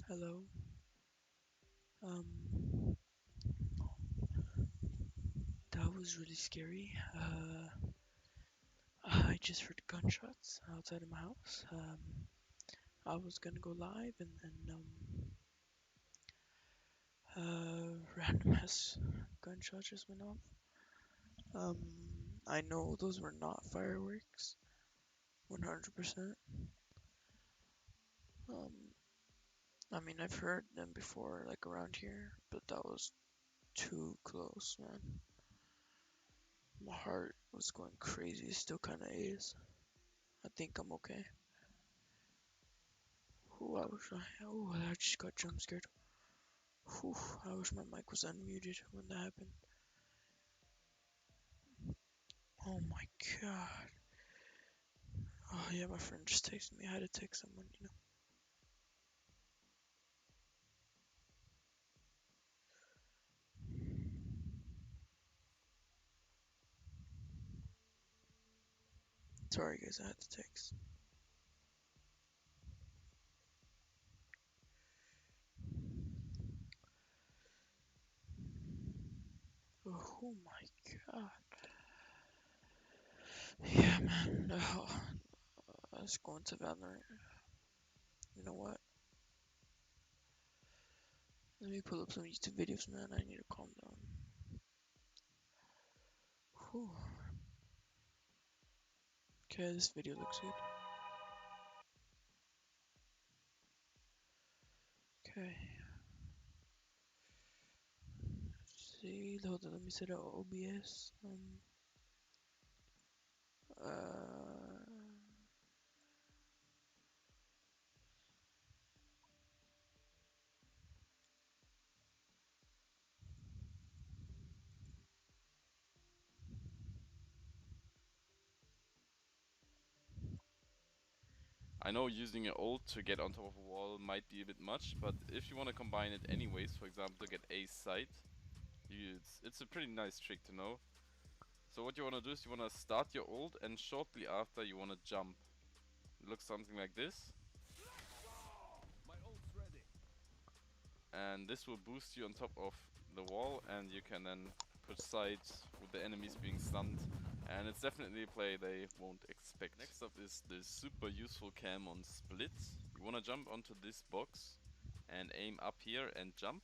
Hello. Um, that was really scary. I just heard gunshots outside of my house. I was gonna go live, and then random ass gunshot just went off. I know those were not fireworks, 100%. Um, I mean, I've heard them before, like around here, but that was too close, man. My heart was going crazy. It still kind of is. I think I'm okay. Ooh, I just got jump scared. Whew, I wish my mic was unmuted when that happened. Oh my god. Oh yeah, my friend just texted me. I had to text someone. Sorry guys, I had to text. Oh my god. Yeah, man. Oh, let's go into Valorant. You know what? Let me pull up some YouTube videos, man. I need to calm down. Whew. Okay, this video looks good. Okay. See, hold on, let me set up OBS. Uh, I know using an ult to get on top of a wall might be a bit much, but if you want to combine it anyways, for example to get ace sight, it's a pretty nice trick to know. So what you want to do is you want to start your ult and shortly after you want to jump. It looks something like this. And this will boost you on top of the wall, and you can then put sight with the enemies being stunned. And it's definitely a play they won't expect. Next up is this super useful cam on split. You want to jump onto this box and aim up here and jump.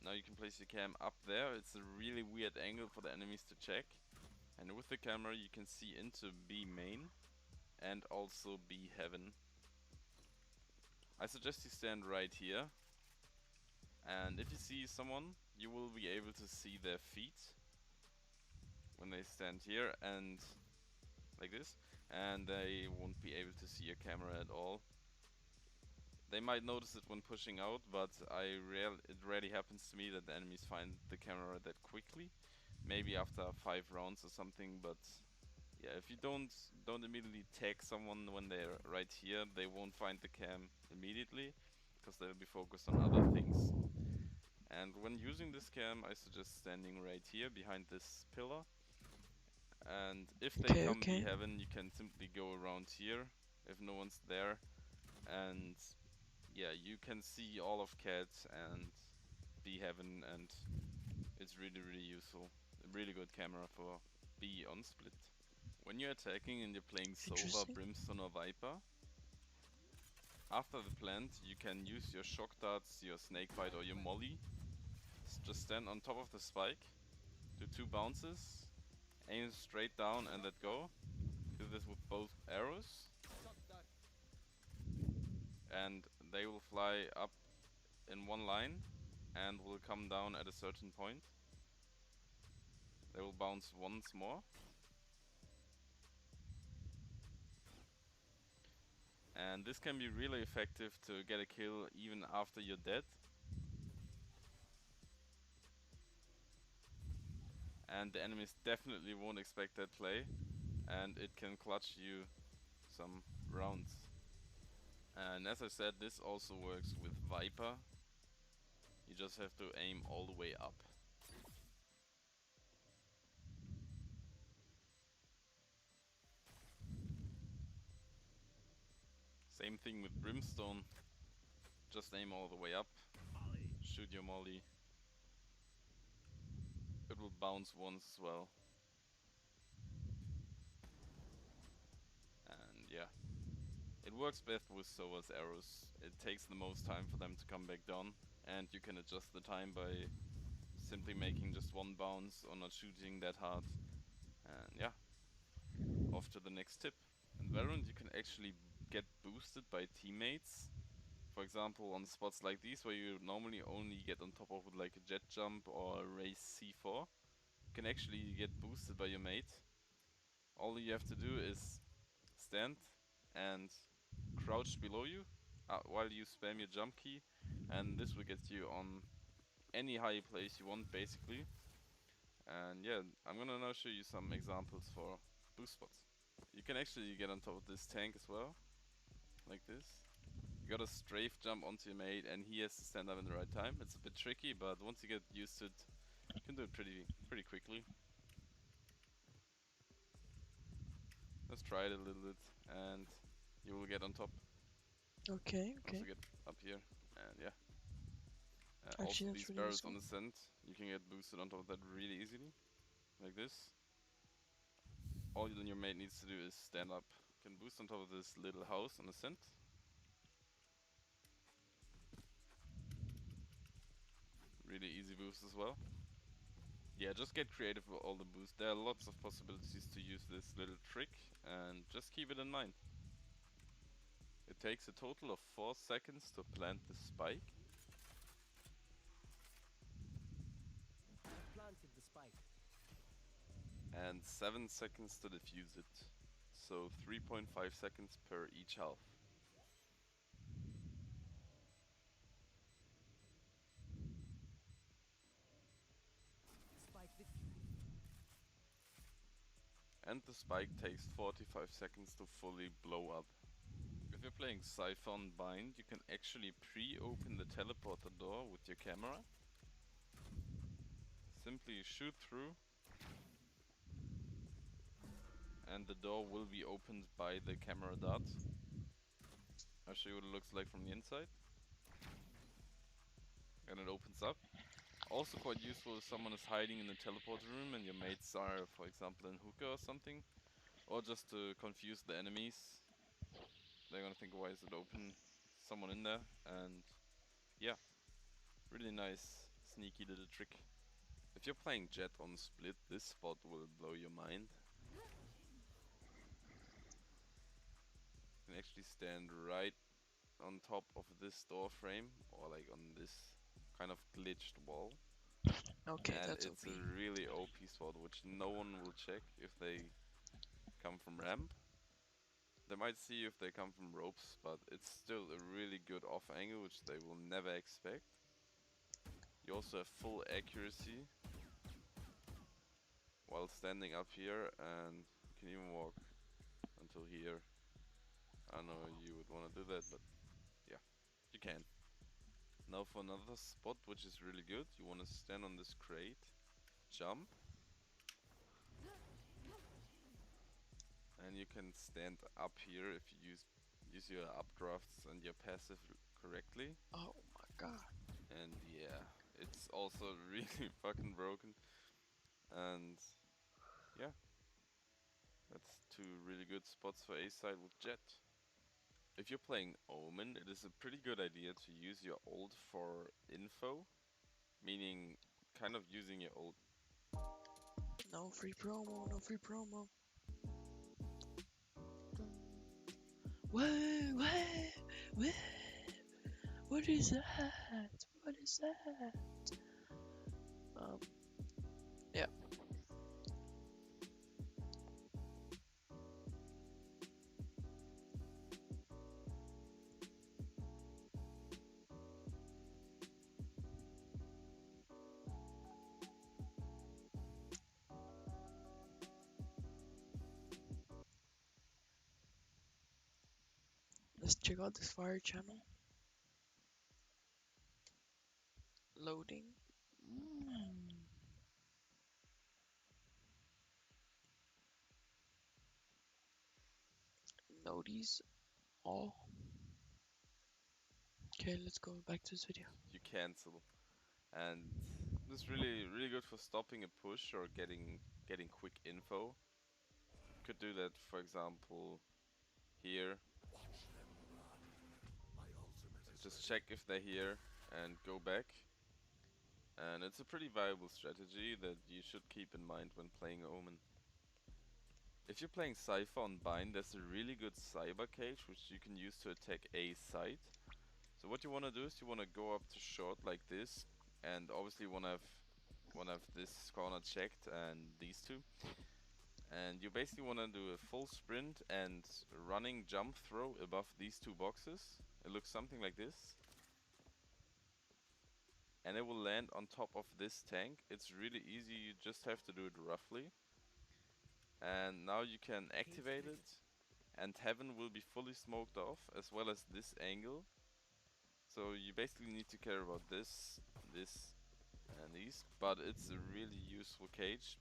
Now you can place your cam up there. It's a really weird angle for the enemies to check. And with the camera you can see into B main and also B heaven. I suggest you stand right here, and if you see someone you will be able to see their feet when they stand here and like this, and they won't be able to see your camera at all. They might notice it when pushing out, but it rarely happens to me that the enemies find the camera that quickly. Maybe after 5 rounds or something, but yeah, if you don't immediately tag someone when they're right here, they won't find the cam immediately, because they'll be focused on other things. And when using this cam, I suggest standing right here behind this pillar. And if they okay, come B okay. heaven, you can simply go around here if no one's there. And yeah, you can see all of Cat and B heaven, and it's really useful. A really good camera for B on split. When you're attacking and you're playing Sova, Interesting. Brimstone or Viper, after the plant you can use your shock darts, your snakebite or your molly. Just stand on top of the spike, do 2 bounces, aim straight down and let go. Do this with both arrows, and they will fly up in one line and will come down at a certain point. They will bounce once more. And this can be really effective to get a kill even after you're dead. And the enemies definitely won't expect that play, and it can clutch you some rounds. And as I said, this also works with Viper. You just have to aim all the way up. Same Same thing with Brimstone. Just aim all the way up. Shoot your molly. It will bounce once as well. And yeah. It works best with Sova's arrows. It takes the most time for them to come back down. And you can adjust the time by simply making just one bounce or not shooting that hard. And yeah. Off to the next tip. In Valorant you can actually get boosted by teammates. For example, on spots like these where you normally only get on top of with like a jet jump or a race C4, you can actually get boosted by your mate. All you have to do is stand and crouch below you while you spam your jump key, and this will get you on any high place you want basically. And yeah, I'm gonna now show you some examples for boost spots. You can actually get on top of this tank as well, like this. You gotta strafe jump onto your mate and he has to stand up in the right time. It's a bit tricky, but once you get used to it, you can do it pretty quickly. Let's try it a little bit and you will get on top. Okay, Also okay. get up here and yeah. Also Actually, that's these really barrels useful. on ascent, you can get boosted on top of that really easily. Like this. All your mate needs to do is stand up. You can boost on top of this little house on ascent. Really easy boost as well. Yeah, just get creative with all the boosts. There are lots of possibilities to use this little trick, and just keep it in mind. It takes a total of 4 seconds to plant the spike. Planted the spike. And 7 seconds to defuse it. So 3.5 seconds per each half. Spike defused. And the spike takes 45 seconds to fully blow up. If you're playing Siphon Bind, you can actually pre-open the teleporter door with your camera. Simply shoot through. And the door will be opened by the camera dot. I'll show you what it looks like from the inside. And it opens up. Also quite useful if someone is hiding in the teleporter room and your mates are, for example, in hookah or something. Or just to confuse the enemies. They're gonna think, why is it open? Someone in there. And yeah, really nice, sneaky little trick. If you're playing Jett on split, this spot will blow your mind. You can actually stand right on top of this door frame, or like on this kind of glitched wall. Okay, And that's it's OP. a really OP spot which no one will check if they come from ramp. They might see if they come from ropes, but it's still a really good off angle which they will never expect. You also have full accuracy while standing up here, and you can even walk until here. I know you would want to do that, but yeah, you can. Now for another spot which is really good, you want to stand on this crate, jump, and you can stand up here if you use your updrafts and your passive correctly. Oh my god. And yeah, it's also really fucking broken. And yeah, that's two really good spots for A side with Jett. If you're playing Omen, it is a pretty good idea to use your ult for info, meaning kind of using your ult. No free promo, no free promo. Whoa, whoa, whoa. What is that? What is that? Yeah. Let's check out this fire channel. Loading. Notice all. Okay, let's go back to this video. you cancel, and this is really good for stopping a push or getting quick info. Could do that, for example, here. Just check if they're here and go back. And it's a pretty viable strategy that you should keep in mind when playing Omen. If you're playing Cypher on Bind, there's a really good Cyber Cage which you can use to attack a site. So what you want to do is you want to go up to short like this, and obviously want to have this corner checked and these two. And you basically want to do a full sprint and running jump throw above these two boxes. It looks something like this. And it will land on top of this tank. It's really easy, you just have to do it roughly. And now you can activate it, and Heaven will be fully smoked off, as well as this angle. So you basically need to care about this, and these, but it's a really useful cage.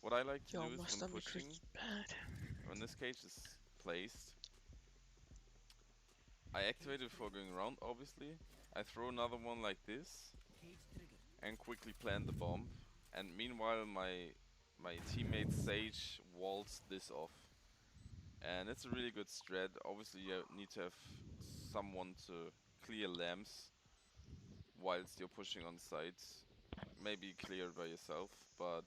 What I like to Yo, do my is when stomach pushing, hurts bad. when this cage is placed, I activate it before going around, obviously. I throw another one like this, and quickly plant the bomb. And meanwhile my teammate Sage walls this off. And it's a really good strat. Obviously you need to have someone to clear lamps whilst you're pushing on site. Maybe clear it by yourself, but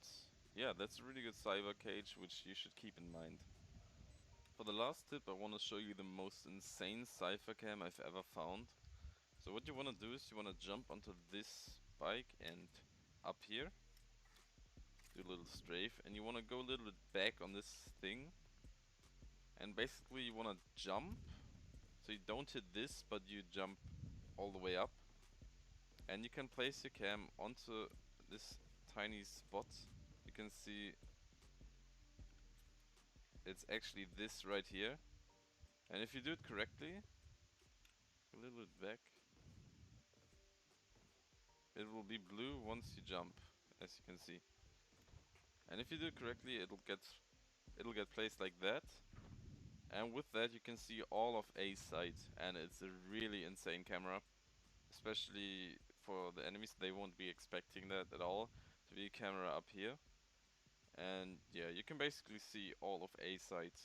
yeah, that's a really good cyber cage which you should keep in mind. For the last tip, I want to show you the most insane cypher cam I've ever found. So what you want to do is you want to jump onto this bike and up here, do a little strafe, and you want to go a little bit back on this thing, and basically you want to jump, so you don't hit this but you jump all the way up, and you can place your cam onto this tiny spot. You can see it's actually this right here, and if you do it correctly, a little bit back, it will be blue once you jump, as you can see. And if you do it correctly, it'll get placed like that. And with that you can see all of A site, and it's a really insane camera. Especially for the enemies, they won't be expecting that at all, to be a camera up here. And yeah, you can basically see all of A site.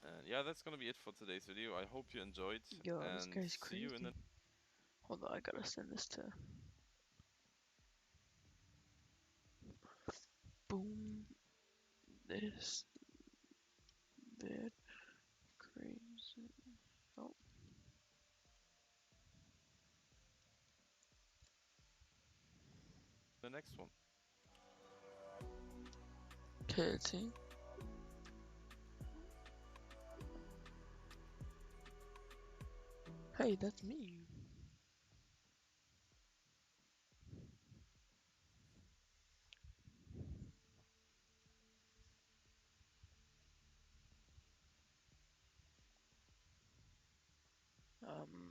And yeah, that's gonna be it for today's video. I hope you enjoyed, Yo, this and guy's see you in the crazy. Hold on, I gotta send this to. Boom. This. That. Crazy. Oh. next one. Okay, let's see. Hey, that's me. Um.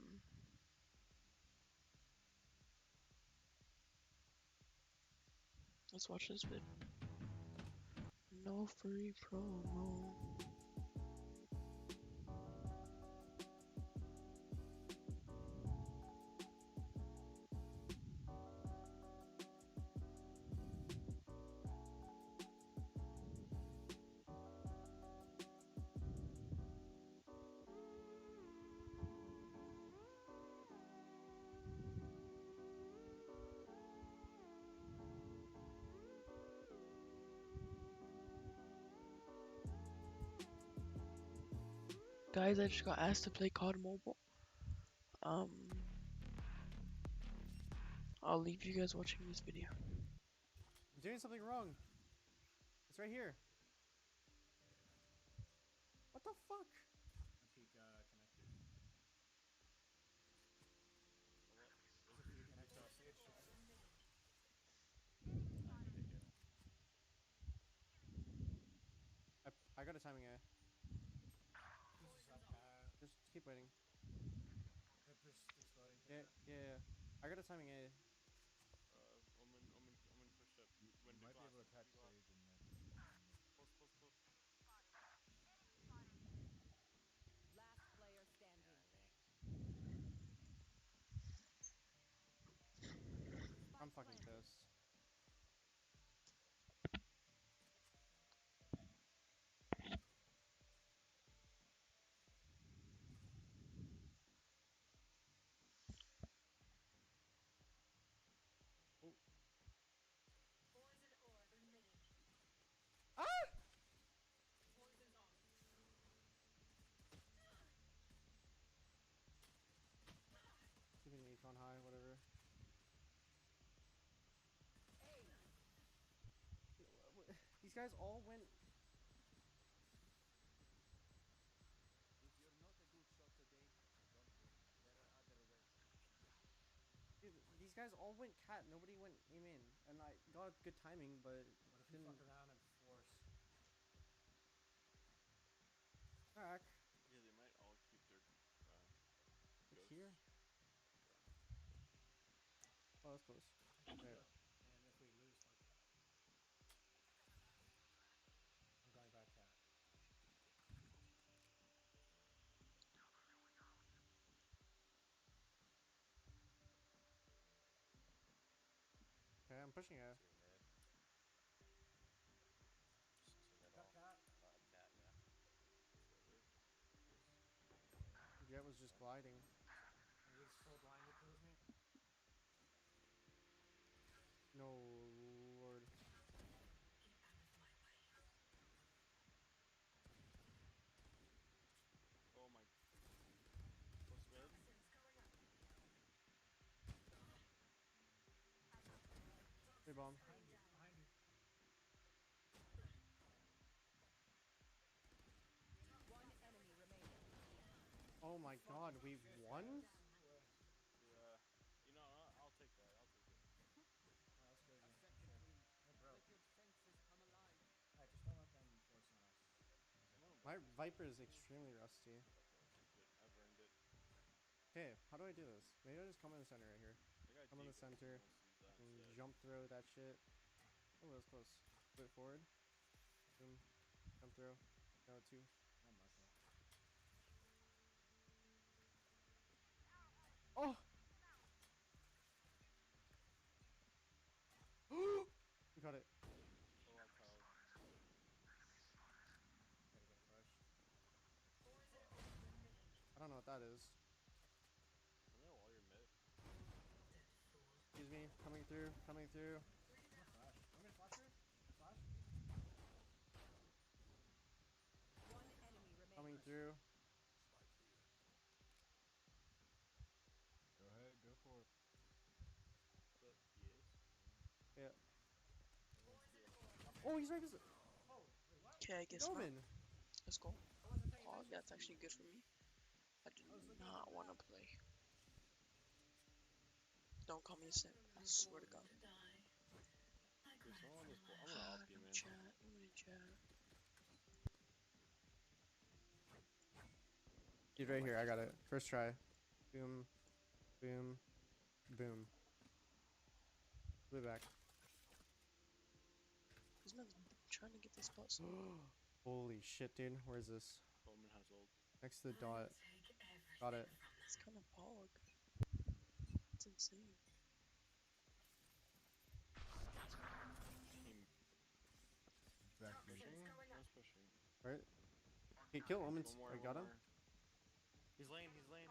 Let's watch this vid. No free promo. Guys, I just got asked to play COD Mobile. I'll leave you guys watching this video. I'm doing something wrong. It's right here. What the fuck? Peak connected. There's a few connected. See it should. I got a timing A. Just keep waiting. Exploding. Yeah. I got a timing A. Omen push up. You might be able to catch Sage and then. Post. Last player standing. These guys all went. If you're not a good shot today, don't worry. There are other ways. Dude, these guys all went cat. Nobody went aim in, and I got good timing, but What if we didn't fuck around and force? crack. Yeah, they might all keep their Like ghosts. here. Oh, that's close. There. And if we lose, fuck. I'm going back cat. Okay, I'm pushing it. Two mid. Just two mid Cut all. cat. Cat, yeah. Jet was just gliding. And he's so blinded towards me. No lord. Oh my. What's mid? Hey bomb. Behind you. Behind you. One enemy remaining. Oh my god, we've won? Yeah. You know, I'll take that. I'll take it. Oh, that's crazy. A second Shit. wind. Hey, bro. Let your senses come alive. Alright, just don't let them force on us. My Viper is extremely rusty. Good. I've earned it. Okay, how do I do this? Maybe I just come in the center right here. I got I'm in the Deagle, if he center. wants to use that And instead. jump throw that shit. Oh, that was close. Put it forward. Boom. Jump throw. No, two. Not much though. Oh! We got it. Oh, I called. Gotta get crushed. I don't know what that is. Come here while you're mid. Excuse me. Coming through. Coming through. I'm gonna flash. I'm gonna flash her. Flash. One enemy remaining. Coming through. Go ahead, go for it. But he is. Yeah. Everyone's healed. Oh, he's right beside. Oh, wait, what? Okay, I guess not. Omen. Let's go. I wasn't paying Oh, attention. that's actually good for me. I do I was looking at not the want to map. play. Don't call me a simp. I swear to God. Okay, someone on this board. I'm gonna Ah, op you, no man. chat. I'm gonna chat. Dude, right here. I got it. First try. Boom. Boom. Boom. Way back. This man's trying to get this spot so Holy shit, dude. Where is this? Bowman has ult. Next to the dot. Got it. it's kind of pog. It's insane. Team Back to pushing. Someone's pushing. Right? Okay, kill Omen. One more. I got him. He's lane, he's lane.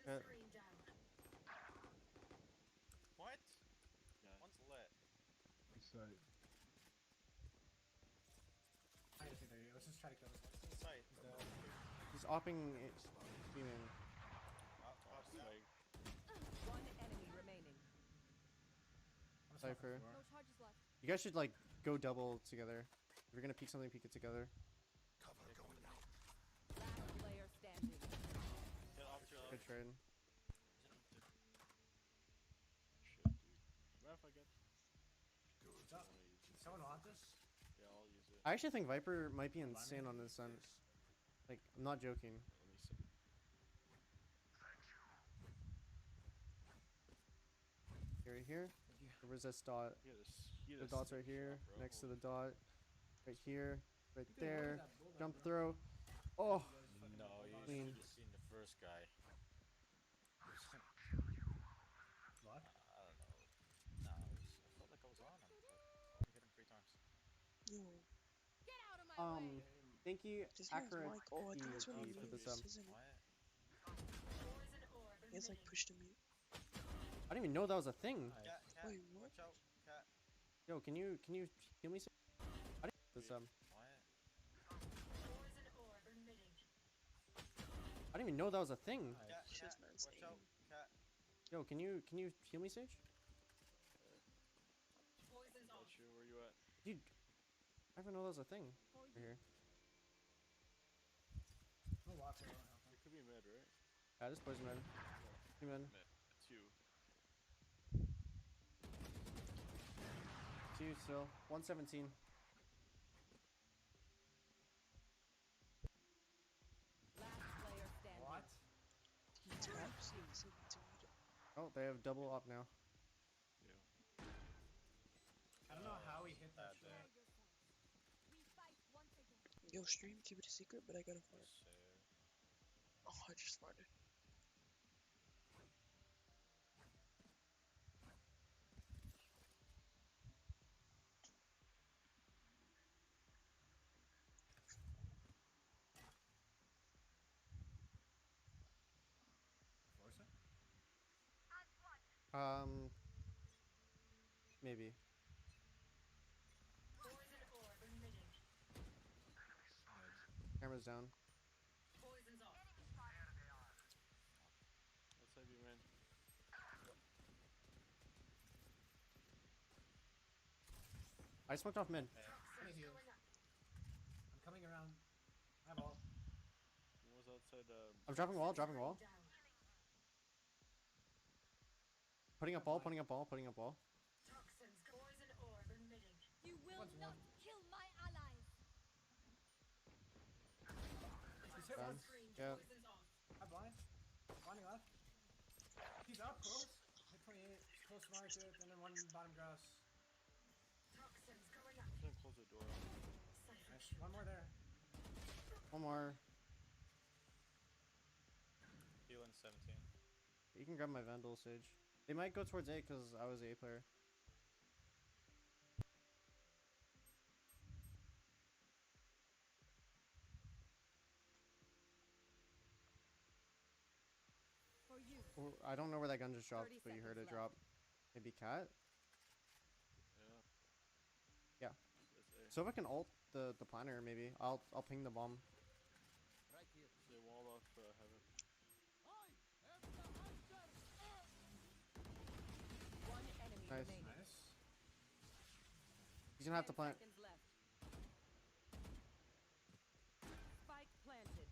Yeah. What? Yeah. One's lit. Site. I just think they're. Let's just try to kill this one. Sight. He's dead. He's opping it. Demon. Up, Like, One enemy remaining. I'm gonna Cypher. No charges left. You guys should like go double together. If you're gonna peek something, peek it together. Last player standing. Get off your Good trade. shit, dude. What if I get? What's up? I wanna use it. Someone want this? Yeah, I'll use it. I actually think Viper might be insane on this end. Like, I'm not joking. Let me see. Here, here. Where's this dot? He had a s- he had The a dot's sick right here. shot, bro. Next to the Holy dot. Right here. Right You can look there. at that bulldog, Jump bro. throw. Oh! No, you Clean. should have seen the first guy. What? I don't know. Nah, I felt like I was on him, but I only hit him 3 times. Yo, Get out of my way. Thank you, does he have Accurate mic? Oh, I think that's what he for the means, sub. isn't it? Quiet. He has like push to mute. I didn't even know that was a thing. Cat, Wait, what? watch out. Cat, Yo, can you heal me? I didn't the sub. quiet. I didn't even know that was a thing. Cat, Shit, cat, man's watch out. aim. Cat. Yo, can you heal me, Sage? Got you. Where you at? Dude, I didn't know that was a thing For right here. No walk there, won't help him. It could be mid, right? Yeah, just poison mid. Two mid. Mid. 2. Two still. 117. Last player standing. What? He's absolutely so dude. Oh, they have double up now. Yeah. I don't know how he hit that shot. Prepare yourselves. We fight once again. Yo, stream, keep it a secret, but I gotta fart. So, Oh, I just farted. Force it? Maybe. Camera's down. Outside B main. I smoked off mid. Any heal. I'm coming around. I have all. One was outside I'm dropping wall, dropping wall. Putting up wall, putting up wall, putting up wall. You will One's not one. kill my allies. He's hit Done. once. Yeah. I'm blind. Blinding left. He's up close. Hit 28. He's close to market. And then one bottom grass. I'm gonna close the door. Nice. One more there. One more. healing 17. You can grab my Vandal Sage. They might go towards A because I was A player. For you. Or, I don't know where that gun just dropped, 30 but you heard it seconds drop. Maybe cat? Yeah. Yeah. That's A. So if I can ult the planner, maybe I'll ping the bomb. Right here. They wall off heaven. One enemy Nice. remaining. Nice. He's gonna have to 10 plant. seconds left. Spike planted.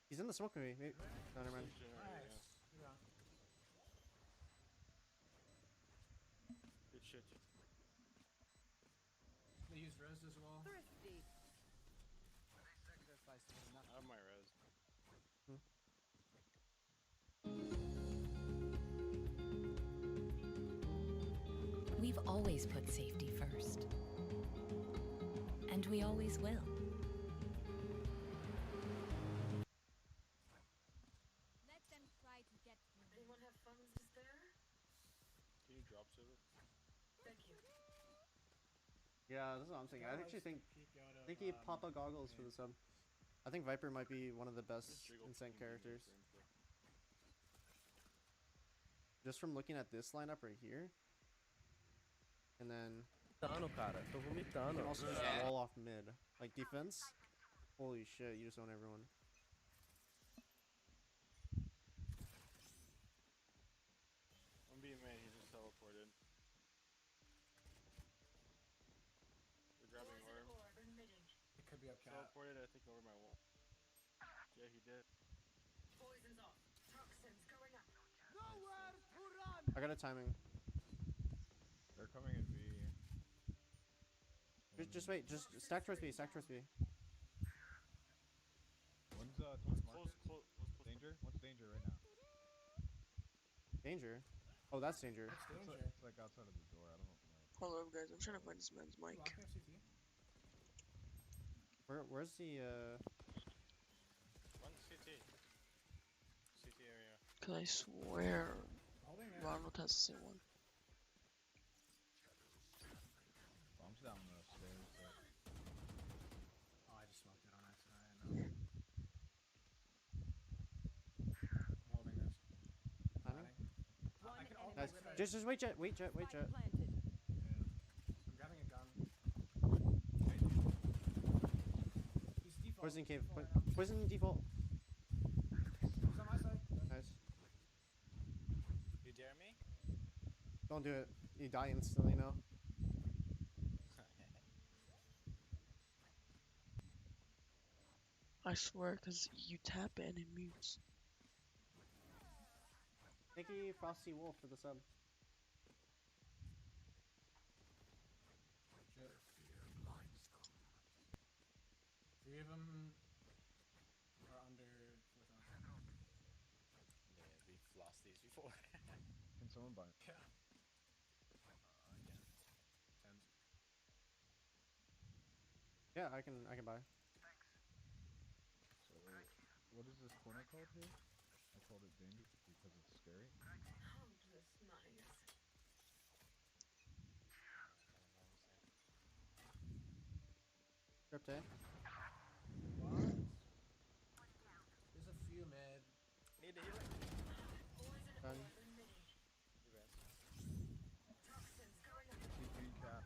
He's in the smoke maybe. Maybe. No, never mind. Nice. Good round. Good shit. They use res as well. Thrifty. Sacrifice for nothing. I have my res. We've always put safety first. And we always will. Let them try to get through. Can you drop save it? Yeah, that's what I'm saying. I actually think Peek out of, he Papa goggles for the sub. I think Viper might be one of the best Just jiggle insane between characters. frames, though. Just from looking at this lineup right here. And then Cara, tô you vomitando. can also just wall off mid. Like defense. Holy shit, you just own everyone. One B main, he just teleported. They're grabbing orb. It could be up cat. Teleported, I think, over my wall. Yeah, he did. Nowhere to run. I got a timing. They're coming in B. Just wait, just stack towards B, stack towards B. One's Close, market. close, close. Danger? What's danger right now? Danger? Oh, that's danger. It's It's, danger. it's like outside of the door. I don't know. Hold up, guys. I'm trying to find this man's mic. Lock there, CT. Where's the One CT. CT area. Cause I swear Holding it. Ronald has the same one. Bombs down the stairs. Oh, I just smoked it on accident. Holding this. timing? One I can enemy ult Nice. with it. Just wait jet, wait jet, wait Spike jet. planted. I'm grabbing a gun. He's default. Poison cave. Default right now. Poison default. He's on my side. Nice. You dare me? Don't do it. You die instantly now. I swear, because you tap it and it mutes. Thank you, Frosty Wolf, for the sub. Three of them are under 4,000. Yeah, we've lost these before. Can someone buy? Yeah. Tens. Yeah, I can buy. So, what is this corner called here? I called it dangerous because it's scary. Crypt A. What? There's a few mid. Need a healing. Done. You rest. TP cap.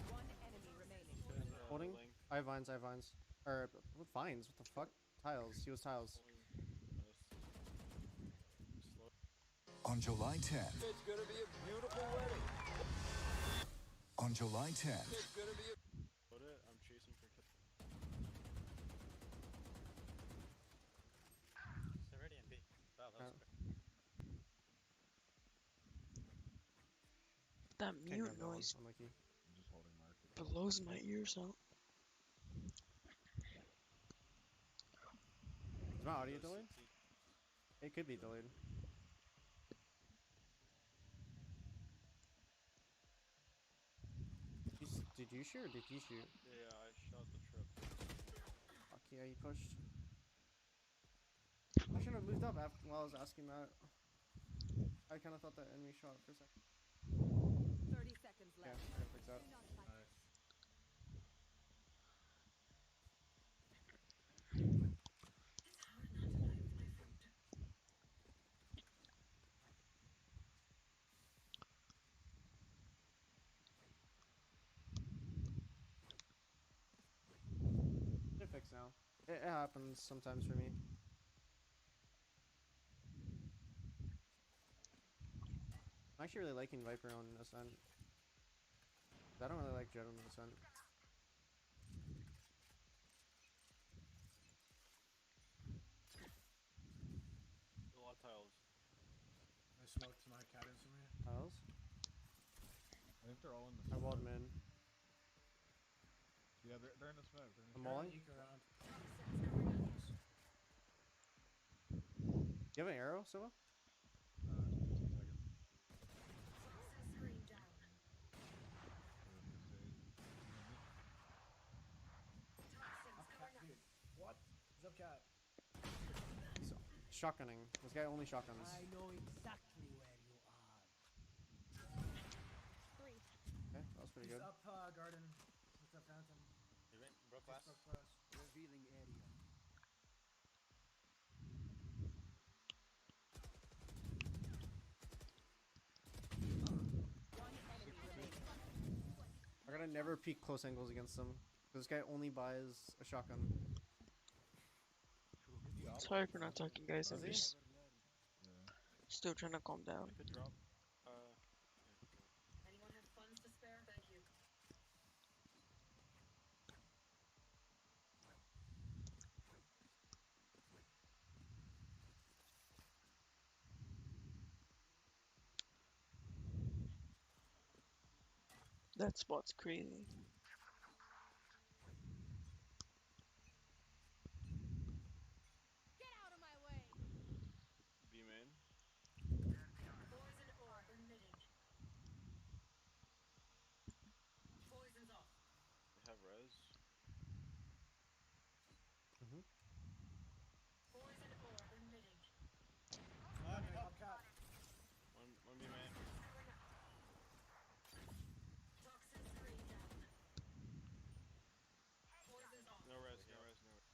One enemy remaining. Holding. I have vines. I have vines. Or what vines? What the fuck? Tiles. He was tiles. On July 10th. It's gonna be a beautiful wedding. On July 10th. It's gonna be a I'm chasing for kill. It's already in B. Wow, that was quick. That Can't mute grab that one. noise Unlucky. I'm just holding market. blows my ears out. Is my audio delayed? It could be delayed. Did you shoot or did he shoot? Yeah, I shot the trip. Fuck yeah, he pushed. I should have moved up after while I was asking that. I kind of thought that enemy shot for a second. 30 seconds Yeah, left. I gotta fix that. Do not fight. Nice. Should fix now. It happens sometimes for me. I'm actually really liking Viper on Ascent. I don't really like Jet on Ascent. A lot of tiles. I smoked my cat instantly. Tiles? I think they're all in the I smoke. walled mid. Yeah, they're in the smoke. They're in the I'm smoke. walling. Eke around. You have an arrow, Silva? 2 seconds. Up cat, dude. What? He's up cat. He's shotgunning. This guy only shotguns. I know exactly where you are. 3. Okay, that was pretty He's good. up garden with the phantom. You went broke Just glass. broke glass. Revealing area. One enemy remaining. I gotta never peek close angles against him. This guy only buys a shotgun. Sorry for not talking, guys. I'm Is he? just Yeah. still trying to calm down. Could drop. Anyone have funds to spare? Thank you. That spot's crazy. Get out of my way. B main. Poison orb emitting. Poison's off. They have res. Poison orb emitting. Up cat. One B main. Toxin screen down. Poison's off. No res, no res, no res.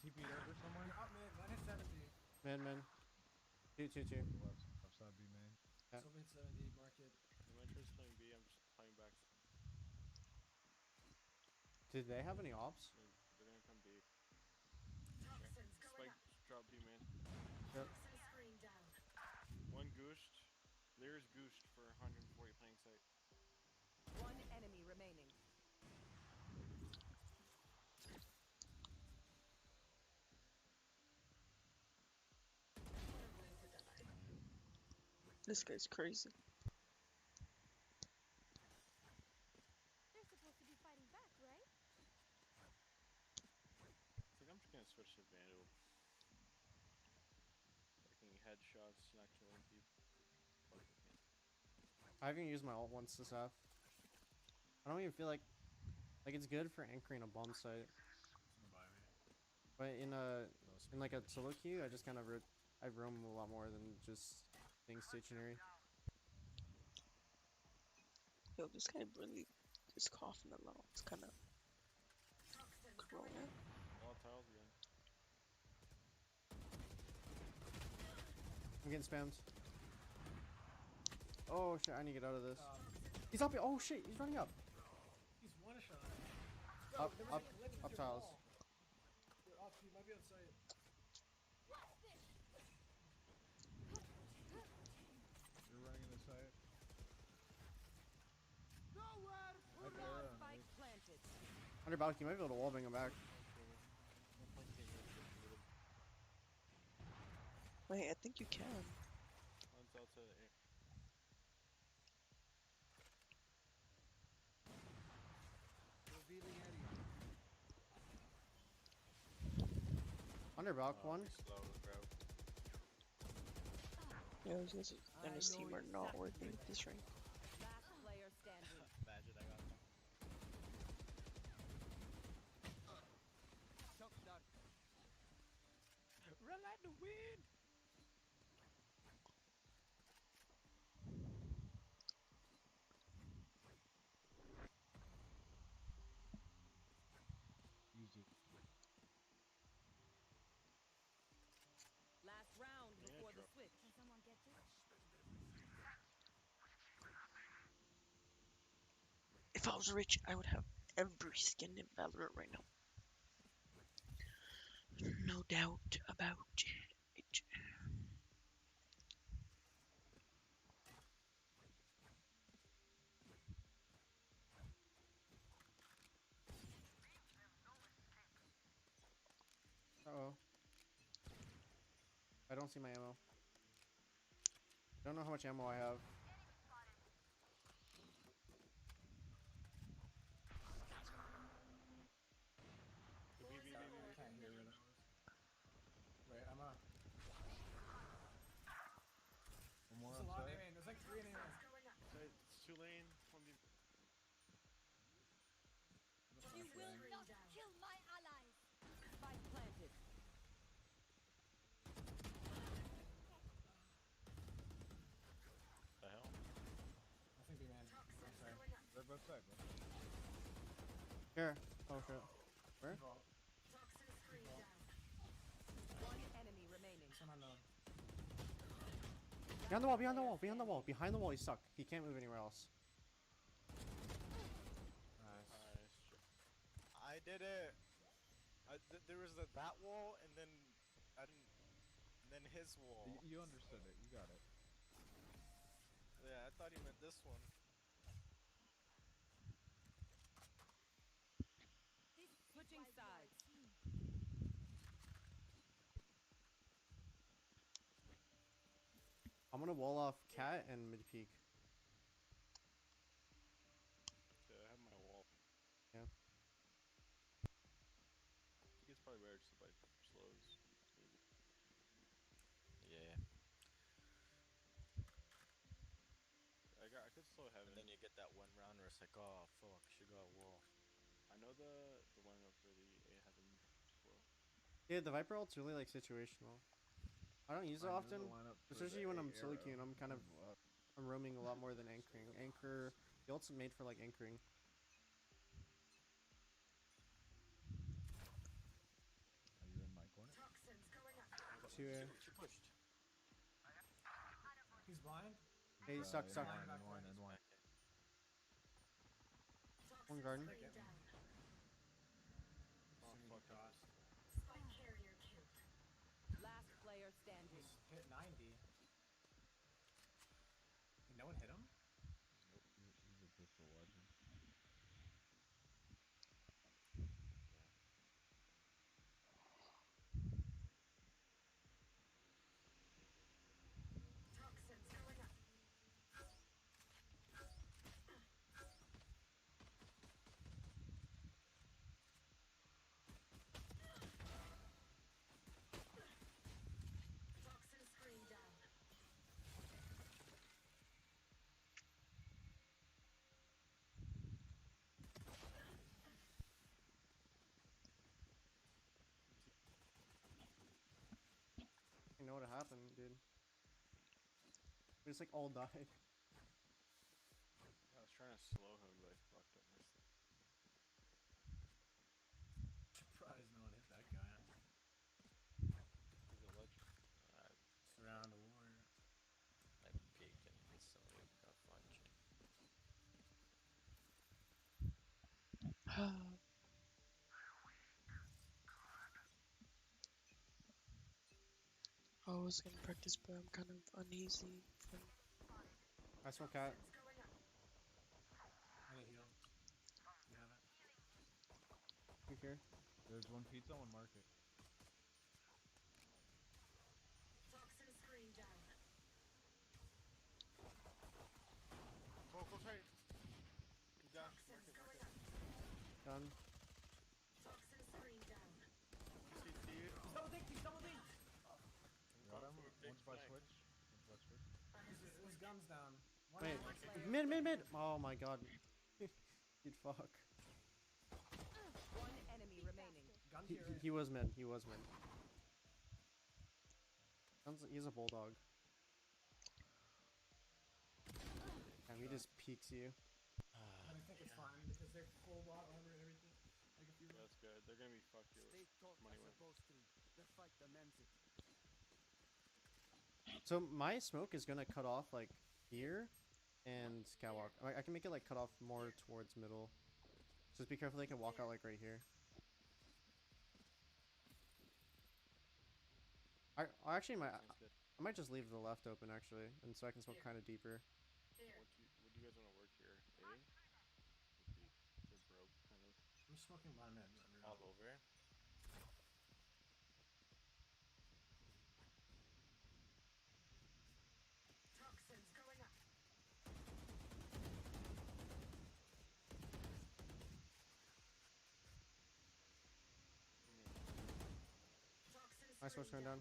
TP'd over somewhere? Up mid. Mine is 70. Man. 2. Left side B main. Yeah. So mid 70 market. I'm interested playing B. I'm just playing back. Did they have any ops? They're gonna come B. Toxins going Spike up. drop B main. Yep. Toxin screen down. One goosed. There's goosed for 140 playing site. One enemy remaining. This guy's crazy. They're supposed to be fighting back, right? I think I'm just gonna switch to Vandal. Fucking headshots, not killing people. Fuck with me. I haven't used my ult once this half. I don't even feel like it's good for anchoring a bomb site. Someone buy me. But in No like a solo queue, I just kind of I roam a lot more than just being stationary. Yo, this guy really is coughing a lot. It's kind of Toxins corona. going volatiles again. I'm getting spammed. Oh shit! I need to get out of this. Um, He's up here. Oh shit! He's running up. he's one shot. Up, there was up, like a living up through the tiles. wall. You're up. You might be outside. You're running in the site. Bomb That's arrow. spike planted. Under balcony, you might be able to wall bang him back. No point taking it to the middle. Wait, I think you can. One's outside the air. Revealing area. Under balc one. Slow crowd. Yo, these guys and his team are not working at this rank. Last player standing. Imagine I got them. Shock dart. Run like the wind! Easy. Last round Yeah, before the drop. switch. Can someone get this? If I was rich, I would have every skin in Valorant right now. No doubt about it. Uh oh. I don't see my ammo. Don't know how much ammo I have. I can't hear it. Wait, I'm a. One more There's on a lot of site. aiming. There's like 3 in aiming. going up. It's 2 lane. You will Screen not down. kill my allies. Spike planted. The hell? I think we man. Toxins Sorry. going up. They're both side, bro. Here. Oh shit. Where? Vault. Toxin screen down. One enemy remaining. Some unknown. Behind the wall, behind the wall, behind the wall. Behind the wall, he's stuck. He can't move anywhere else. Nice. I did it. There was that wall, and then I didn't. And then his wall. You understood it. You got it. Yeah, I thought he meant this one. Switching sides. I'm gonna wall off cat and mid peak. Yeah, I have my wall. Yeah. I think it's probably better just to buy slows. Maybe. Yeah, I could slow heaven. and then you get that one round where it's like, oh fuck, she got a wall. I know the one up for the A heaven slow. Yeah, the Viper ult's really like situational. I don't use it I know often, the lineup for especially the when A I'm solo arrow queuing. I'm kind of as well. I'm roaming a lot more than anchoring. Anchor, the ult's made for like anchoring. Are you in my corner? Toxins going up. 2A. She pushed. He's blind. Hey, he's stuck, In stuck. one, in one, in one. One Toxin garden. screen down. Oh Assuming fuck. he crossed. Spike carrier killed. Last player standing. He's hit 90. No one hit him? He's a pistol legend. Toxins going up. happened, dude? We just like all died. I was trying to slow him, but I fucked up my stuff. Surprised no one hit that guy. He's a legend. Surround a warrior. I peeked and instantly got flanked. I was gonna practice, but I'm kind of uneasy from. I smoke cat. I need heal. You have it. You here? There's one pizza, one market. Toxin screen down. Go, go straight. He's down. Toxins Market, going market. up. Done. Toxin screen down. CT. He's double dinked. He's double dinked. Got him. One's by switch. One's by switch. His gun's down. One Wait, down. mid. Oh my god. Dude, fuck. One enemy remaining. Gun to your right. He was mid. He was mid. He's a bulldog. And he just peeks you. I think it's fine because they're full bot armor and everything. Like if you That's good. They're gonna be fucked here. Stay taut Money as win. opposed to. The fight demands it. So my smoke is gonna cut off like here and catwalk. I can make it like cut off more towards middle. Just be careful they can walk out like right here. I actually might Sounds good. I might just leave the left open actually, and so I can smoke kind of deeper. Here. Would you guys want to work here? A? They're broke, kind of. I'm smoking my mid. All over. Toxins going up. Toxin My smoke's screen going down.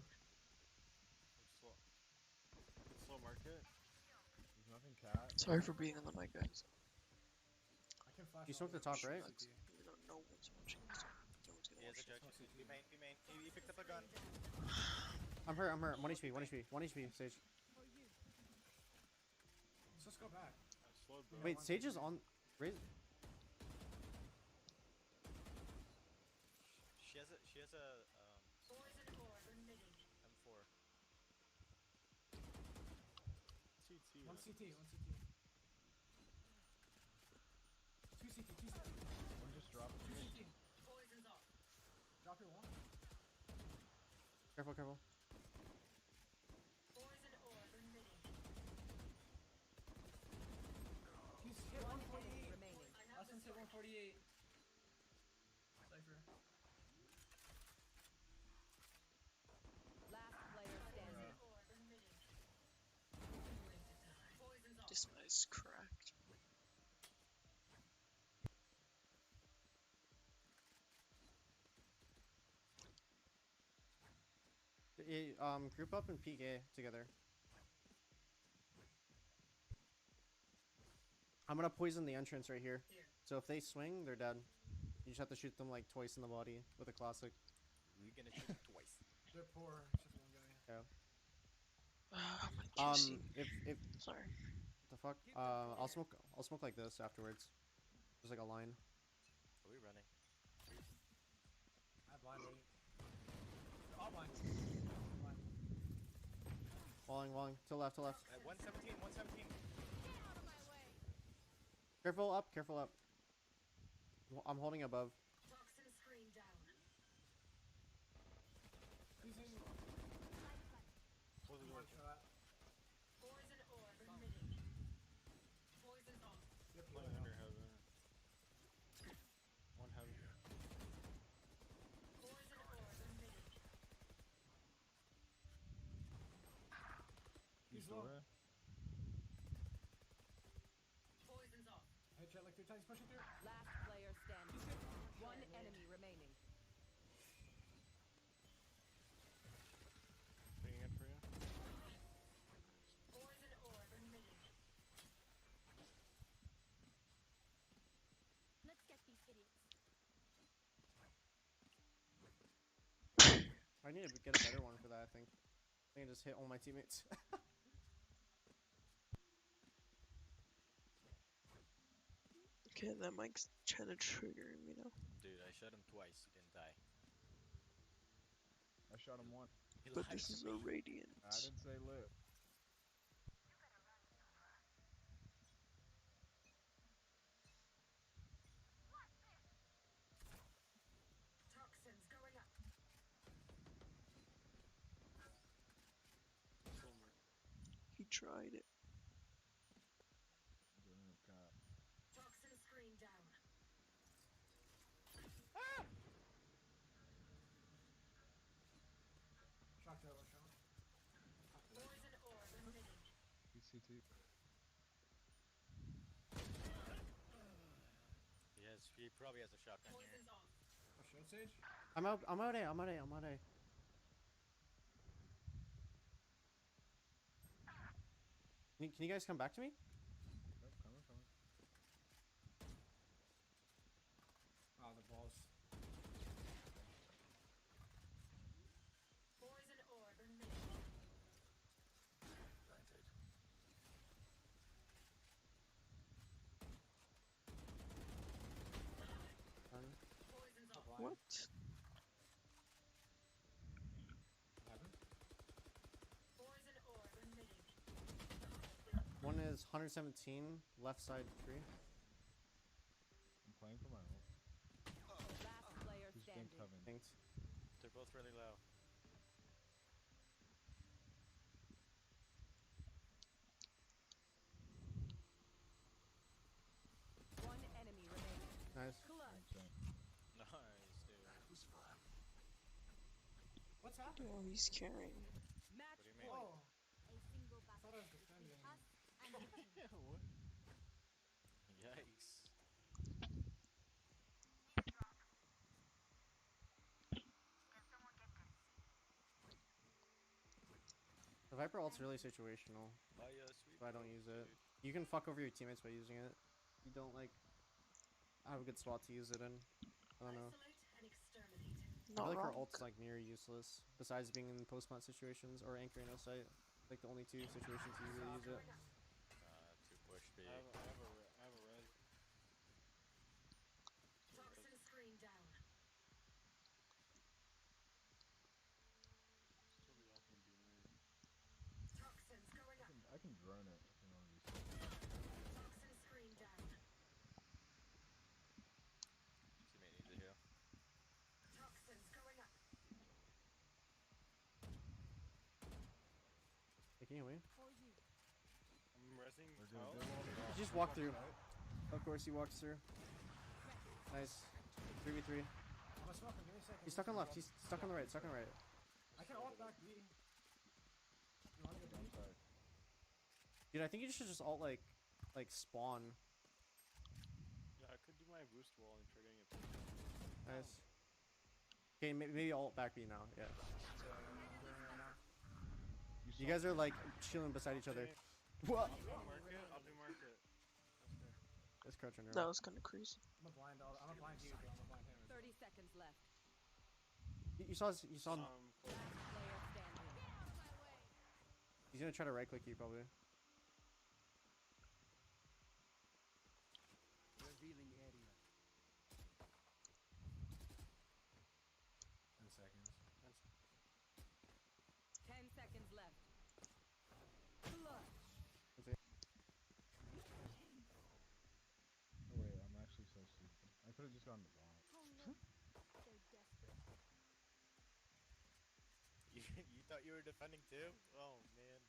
Slow. Slow market. There's nothing cat. Sorry for being on the mic, guys. I can flash. You all smoked the over. top, right? You know, no one's watching, so no one's gonna He has watch a it. judge. Be main, be main. He picked up a gun. I'm hurt. 1 HP. 1 HP. 1 HP. Sage. Let's just go back. I slowed, bro. Wait, Sage is on. Raise. She has a Poison orb emitting. M4. CT. One CT. One CT. Two CT. Two CT. One just dropped. Two CT. Poison's off. Drop your wall. Careful. Careful. Poison orb emitting. He's hit One enemy 148. remaining. Last one's hit 148. Cypher. Last player standing. Orb emitting. Poison's off. This guy's cracked. Group up and peek A together. I'm gonna poison the entrance right here. So if they swing, they're dead. You just have to shoot them like twice in the body with a classic. We're gonna shoot twice. They're poor. It's just one guy. Yeah. Juicy. If Sorry. the fuck, I'll smoke like this afterwards. Just like a line. Are we running? I have blind ready. All blind. Blind. Walling. To left. At 117, 117. Careful up. I'm holding above. Toxin screen down. He's in. Close the door. One shot. Poison orb emitting. Poison's off. Yep, One healing under up. heaven. One heavy. Poison orb emitting. He's low. Dora. Poison's off. Headshot like 3 times. Pushing through. Last player standing. One enemy remaining. Bringing it for you. Poison orb emitting. Let's get these idiots. I need to get a better one for that, I think. I can just hit all my teammates. Okay, that mic's trying to trigger me now. Dude, I shot him twice. He didn't die. I shot him once. He But lied this to is me. a radiant. I didn't say lit. Toxins going up. Silver. He tried it. Doing it cap. Toxin screen down. Shocked over, shot. Poison orb emitting. PCT. He probably has a shotgun here. Poison's off. Oh, shield sage? I'm out A, I'm out A, I'm out A. Can you guys come back to me? Yep, coming. Oh, the balls. Poison orb emitting. Poison's off. What? Heaven? Poison orb emitting. One is 117, left side tree. I'm playing for my ult. Last player He's standing. been coming. Thanks. They're both really low. One enemy remaining. Nice. Clutch. Nice, dude. What's happening? Oh, he's carrying. Match What do you mean? point. Oh, A single I thought I was defending. us and the team. What? Yikes. The Viper ult's really situational, Sweet so I don't boy, use it. dude. You can fuck over your teammates by using it. You don't like have a good spot to use it in. I don't know. Isolate and exterminate. I Not feel like her wrong. ult's like near useless, besides being in post plant situations or anchoring no site. Like the only two situations you really use it. To push B. I have a res. Toxin screen down. Still be off in B main. Toxins going up. I can drone it if you want to be safe. Toxin screen down. Teammate needs a heal. Toxins going up. Hey, can you heal me? For you. I'm resing We're gonna tile. do all the You just walk through. Of course he walks through. Nice. 3v3. I'm a smoker, give me a second. He's stuck on left, he's stuck on the right, stuck on the right. I can ult back B. You wanna go B? Sorry. Dude, I think you should just alt like spawn. Yeah, I could do my boost wall and try getting it. Nice. Okay, maybe alt back B now, yeah. You guys are like chilling beside each other. What? I'll do market. I'll do market. That's fair. Let's crouch under. That was kind of crazy. I'm a blind all. I'm a blind you, bro. I'm a blind him. 30 seconds left. You saw him. Last Close. player standing. He's gonna try to right click you probably. Revealing area. 10 seconds. 10 seconds left. Clutch. Oh wait, I'm actually so stupid. I could have just gone to bomb. Oh no. They're desperate. You thought you were defending too? Oh man.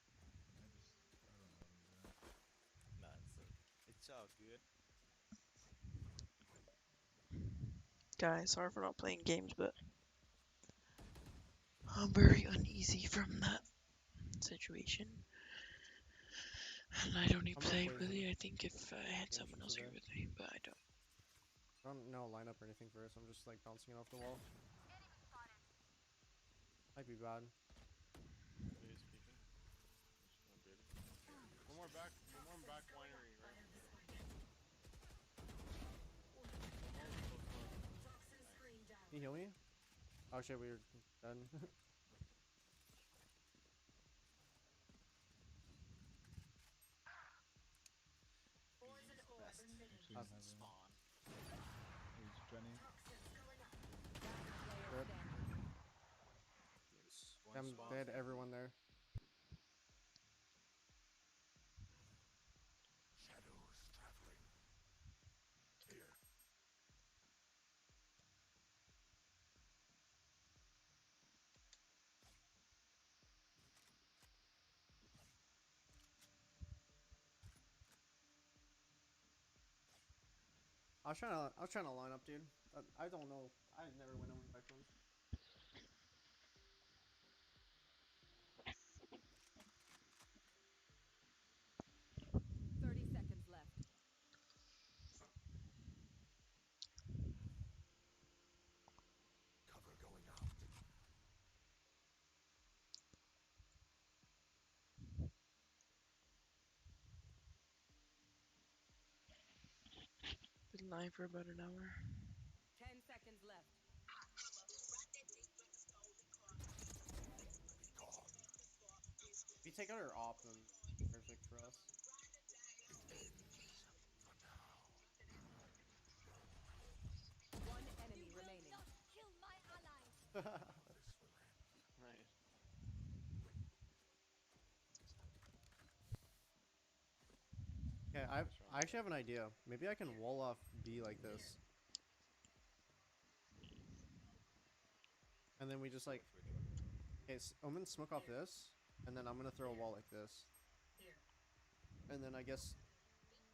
I don't know what I'm doing. Nah, it's all good. Guys, sorry for not playing games, but I'm very uneasy from that situation. And I don't even I'm not play poisoned. really. I think if I had Games someone for else here today. with me, but I don't. I don't know a lineup or anything for us. I'm just like bouncing it off the wall. Might be bad. Please peeking. Oh, good. One more back winery, right? Toxin screen down. Can you heal me? Oh shit, we were done. between Us. heaven. Spawn. There's Jenny. Toxins going up. Rip. One I'm spawn. dead. Everyone there. Shadows traveling. Here. I was trying to line up, dude. I don't know. I never went on back ones. 30 seconds left. Cover going out. Been lying for about an hour. 10 seconds left. If you take out her op, then perfect for us. One enemy remaining. Kill my allies. Right. Okay, I actually have an idea. Maybe I can wall off B like this. And then we just like... Okay, Omen, smoke off this. And then I'm gonna throw a wall like this. And then I guess...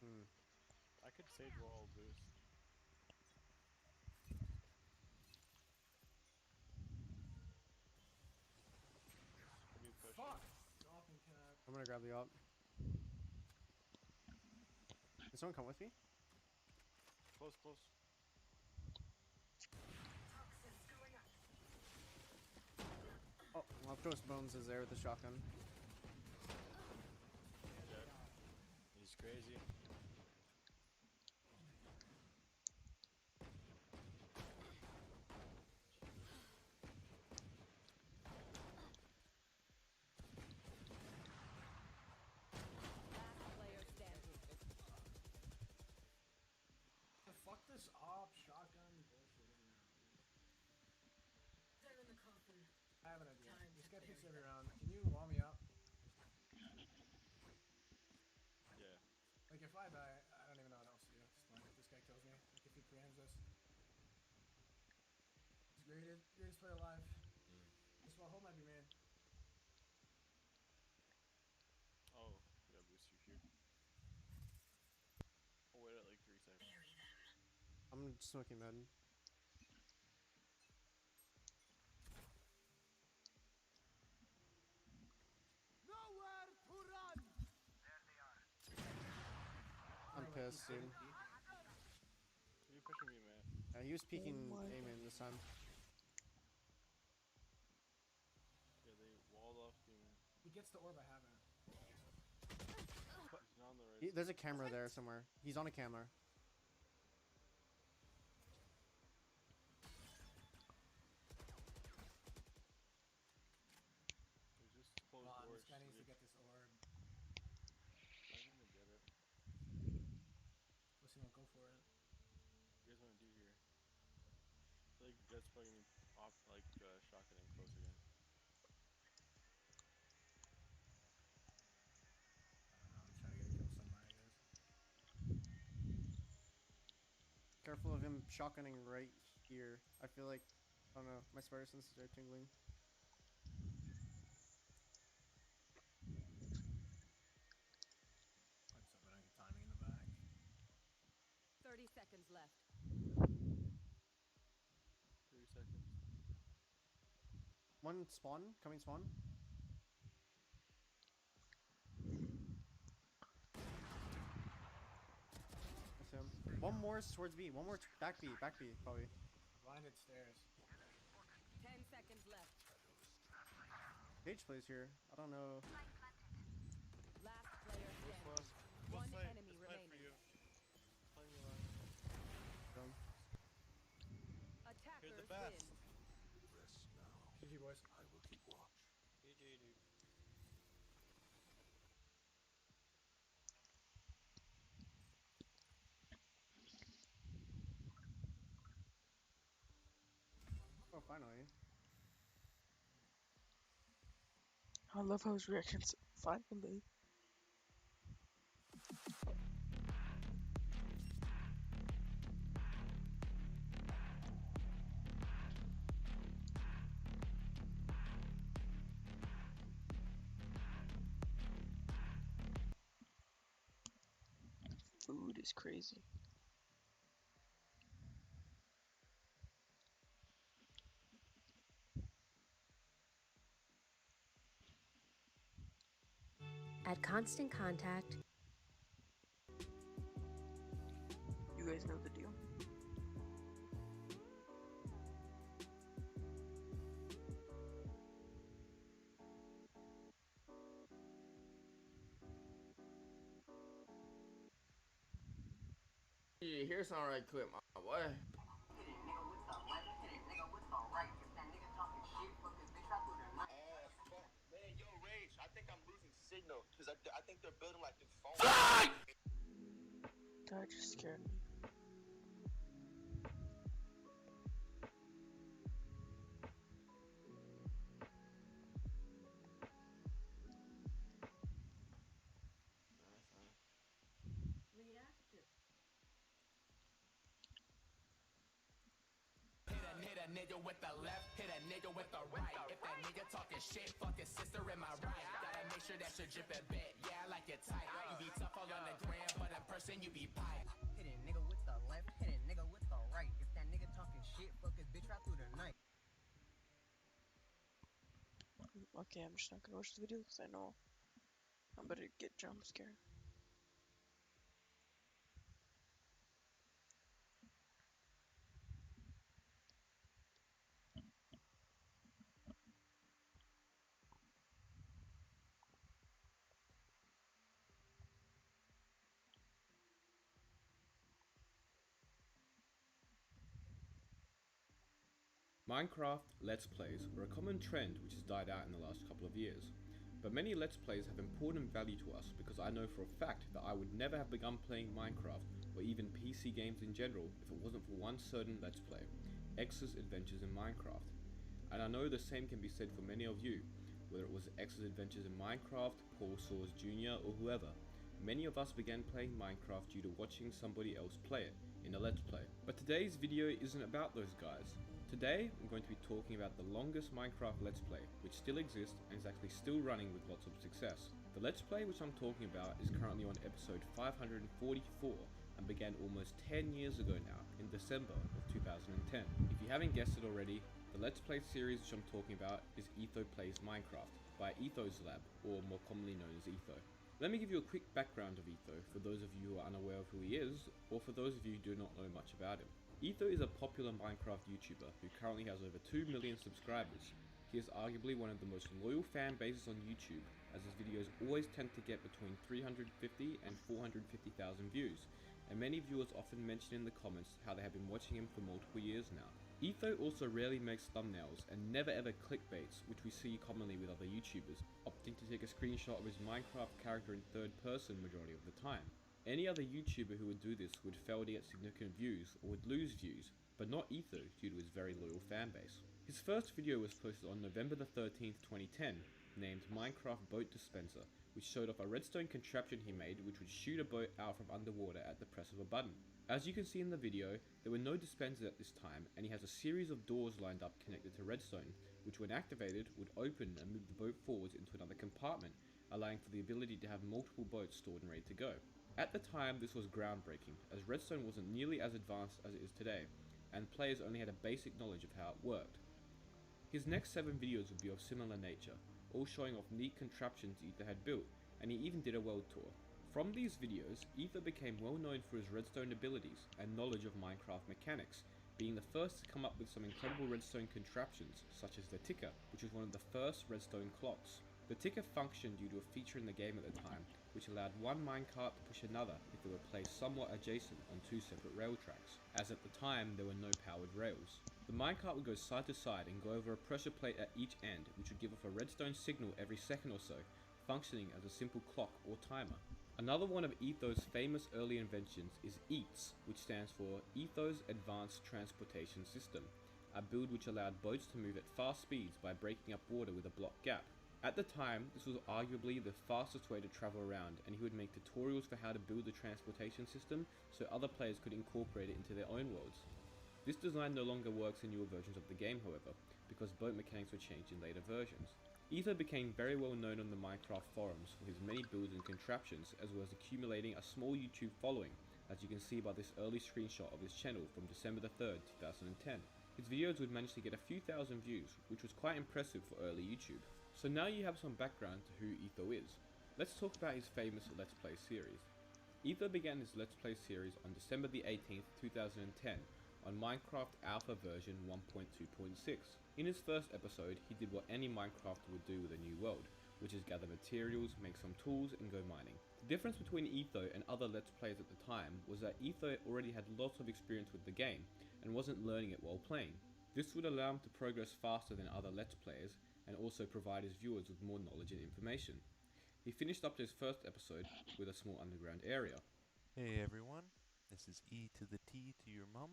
I could sage wall boost. Could be pushing. Fuck! Dropping cat. I'm gonna grab the op. Can someone come with me? Close, close. Toxins going up. Oh, well, Ghost Bones is there with the shotgun. Dead. He's crazy. Last player standing. Fuck this op, shotgun, bullshit. They're in the coffin. I have an idea. Time This to guy bury picks every them. round. Can you wall me up? Yeah. Like if I die, I don't even know what else to do. It's fine. If this guy kills me, like if he preempts us. He's greatest player alive. This wall hold might be made. Oh, yeah, boost your Q. Oh, wait at like 3 seconds. Bury them. I'm smoking mid. Nowhere to run. I'm pissed, dude. You pushing me, man. He was peeking Oh my aiming this time. Yeah, they walled off me, man. He gets the orb I haven't. He's not on the right There's a camera there somewhere. He's on a camera. He's just closed Come on, doors. this guy needs to dude. get this orb. I'm gonna get it. Let's see, go for it. What do you guys want to do here? I feel like Jet's probably gonna be off, like, shotgunning close again. I don't know, I'm trying to get a kill somewhere, I guess. Careful of him shotgunning right here. I feel like, I don't know, my spider senses are tingling. Let's hope I don't get timing in the back. 30 seconds left. 30 seconds. One spawn, coming spawn. That's him. One more is towards B. One more back B, probably. Blinded stairs. 10 seconds left. Page plays here. I don't know. Last player standing. Close. One Fight. enemy Let's fight for remaining. you. Playing you alive. Drum. Attackers You're the best. win. Rest now. GG, boys. I will keep watch. GG, dude. finally. I love how his reactions finally. Food is crazy. At Constant Contact, You guys know the deal. Yeah, here's some right quick, my boy. Man, yo, Rage, I think I'm losing signal because I think they're building like new phones. Fly! That just scared me. Hit a nigga with the left, hit a nigga with the right. If that nigga talking shit, fuck his sister in my right. Gotta make sure that shit drip a bit, yeah, I like it tight. You be tough all on the gram, but in person you be pipe. Hit a nigga with the left, hit a nigga with the right. If that nigga talking shit, fuck his bitch right through the night. Okay, I'm just not gonna watch the video because I know I'm about to get jump scared. Minecraft Let's Plays are a common trend which has died out in the last couple of years. But many Let's Plays have important value to us because I know for a fact that I would never have begun playing Minecraft or even PC games in general if it wasn't for one certain Let's Play, X's Adventures in Minecraft. And I know the same can be said for many of you, whether it was X's Adventures in Minecraft, Paul Saws Jr. or whoever. Many of us began playing Minecraft due to watching somebody else play it in a Let's Play. But today's video isn't about those guys. Today, I'm going to be talking about the longest Minecraft Let's Play, which still exists and is actually still running with lots of success. The Let's Play which I'm talking about is currently on episode 544 and began almost 10 years ago now, in December of 2010. If you haven't guessed it already, the Let's Play series which I'm talking about is Etho Plays Minecraft, by Ethos Lab, or more commonly known as Etho. Let me give you a quick background of Etho, for those of you who are unaware of who he is, or for those of you who do not know much about him. Etho is a popular Minecraft YouTuber who currently has over 2 million subscribers. He is arguably one of the most loyal fan bases on YouTube, as his videos always tend to get between 350 and 450,000 views, and many viewers often mention in the comments how they have been watching him for multiple years now. Etho also rarely makes thumbnails and never ever clickbaits, which we see commonly with other YouTubers, opting to take a screenshot of his Minecraft character in third person majority of the time. Any other YouTuber who would do this would fail to get significant views or would lose views, but not Etho due to his very loyal fanbase. His first video was posted on November the 13th, 2010, named Minecraft Boat Dispenser, which showed off a redstone contraption he made which would shoot a boat out from underwater at the press of a button. As you can see in the video, there were no dispensers at this time, and he has a series of doors lined up connected to redstone, which when activated would open and move the boat forwards into another compartment, allowing for the ability to have multiple boats stored and ready to go. At the time, this was groundbreaking, as redstone wasn't nearly as advanced as it is today, and players only had a basic knowledge of how it worked. His next 7 videos would be of similar nature, all showing off neat contraptions Etho had built, and he even did a world tour. From these videos, Etho became well known for his redstone abilities and knowledge of Minecraft mechanics, being the first to come up with some incredible redstone contraptions, such as the ticker, which was one of the first redstone clocks. The ticker functioned due to a feature in the game at the time, which allowed one minecart to push another if they were placed somewhat adjacent on 2 separate rail tracks, as at the time there were no powered rails. The minecart would go side to side and go over a pressure plate at each end, which would give off a redstone signal every second or so, functioning as a simple clock or timer. Another one of Etho's famous early inventions is EATS, which stands for Ethos Advanced Transportation System, a build which allowed boats to move at fast speeds by breaking up water with a block gap. At the time, this was arguably the fastest way to travel around, and he would make tutorials for how to build the transportation system so other players could incorporate it into their own worlds. This design no longer works in newer versions of the game, however, because boat mechanics were changed in later versions. Etho became very well known on the Minecraft forums for his many builds and contraptions, as well as accumulating a small YouTube following, as you can see by this early screenshot of his channel from December the 3rd, 2010. His videos would manage to get a few thousand views, which was quite impressive for early YouTube. So now you have some background to who Etho is. Let's talk about his famous Let's Play series. Etho began his Let's Play series on December the 18th, 2010, on Minecraft Alpha version 1.2.6. In his first episode, he did what any Minecrafter would do with a new world, which is gather materials, make some tools, and go mining. The difference between Etho and other Let's Players at the time was that Etho already had lots of experience with the game, and wasn't learning it while playing. This would allow him to progress faster than other Let's Players, and also provide his viewers with more knowledge and information. He finished up his first episode with a small underground area. Hey everyone, this is E to the T to your mum.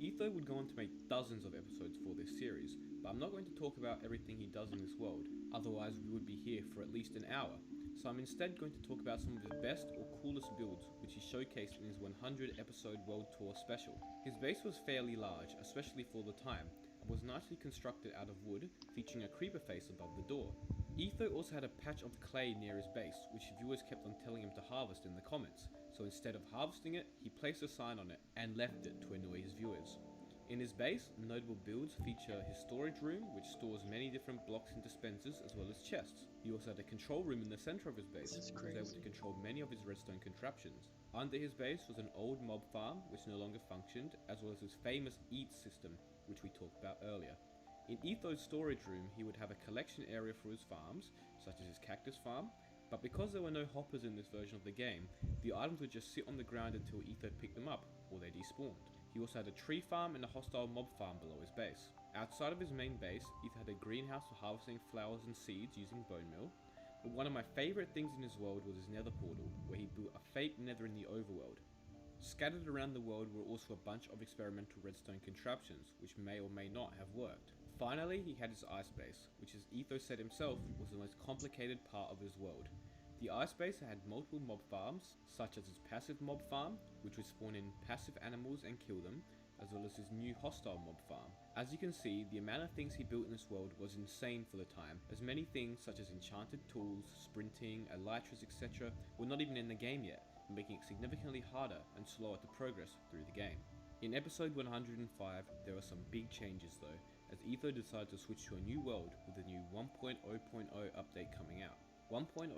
Etho would go on to make dozens of episodes for this series, but I'm not going to talk about everything he does in this world, otherwise we would be here for at least an hour. So I'm instead going to talk about some of his best or coolest builds, which he showcased in his 100 episode World Tour special. His base was fairly large, especially for the time, and was nicely constructed out of wood, featuring a creeper face above the door. Etho also had a patch of clay near his base, which viewers kept on telling him to harvest in the comments, so instead of harvesting it, he placed a sign on it and left it to annoy his viewers. In his base, notable builds feature his storage room, which stores many different blocks and dispensers, as well as chests. He also had a control room in the center of his base, which was able to control many of his redstone contraptions. Under his base was an old mob farm, which no longer functioned, as well as his famous eat system, which we talked about earlier. In Etho's storage room, he would have a collection area for his farms, such as his cactus farm, but because there were no hoppers in this version of the game, the items would just sit on the ground until Etho picked them up, or they despawned. He also had a tree farm and a hostile mob farm below his base. Outside of his main base, Etho had a greenhouse for harvesting flowers and seeds using bone meal. But one of my favourite things in his world was his nether portal, where he built a fake nether in the overworld. Scattered around the world were also a bunch of experimental redstone contraptions, which may or may not have worked. Finally, he had his ice base, which as Etho said himself, was the most complicated part of his world. The ice base had multiple mob farms, such as his passive mob farm, which would spawn in passive animals and kill them, as well as his new hostile mob farm. As you can see, the amount of things he built in this world was insane for the time, as many things such as enchanted tools, sprinting, elytras, etc. were not even in the game yet, making it significantly harder and slower to progress through the game. In episode 105, there are some big changes though, as Etho decided to switch to a new world with a new 1.0.0 update coming out. 1.0.0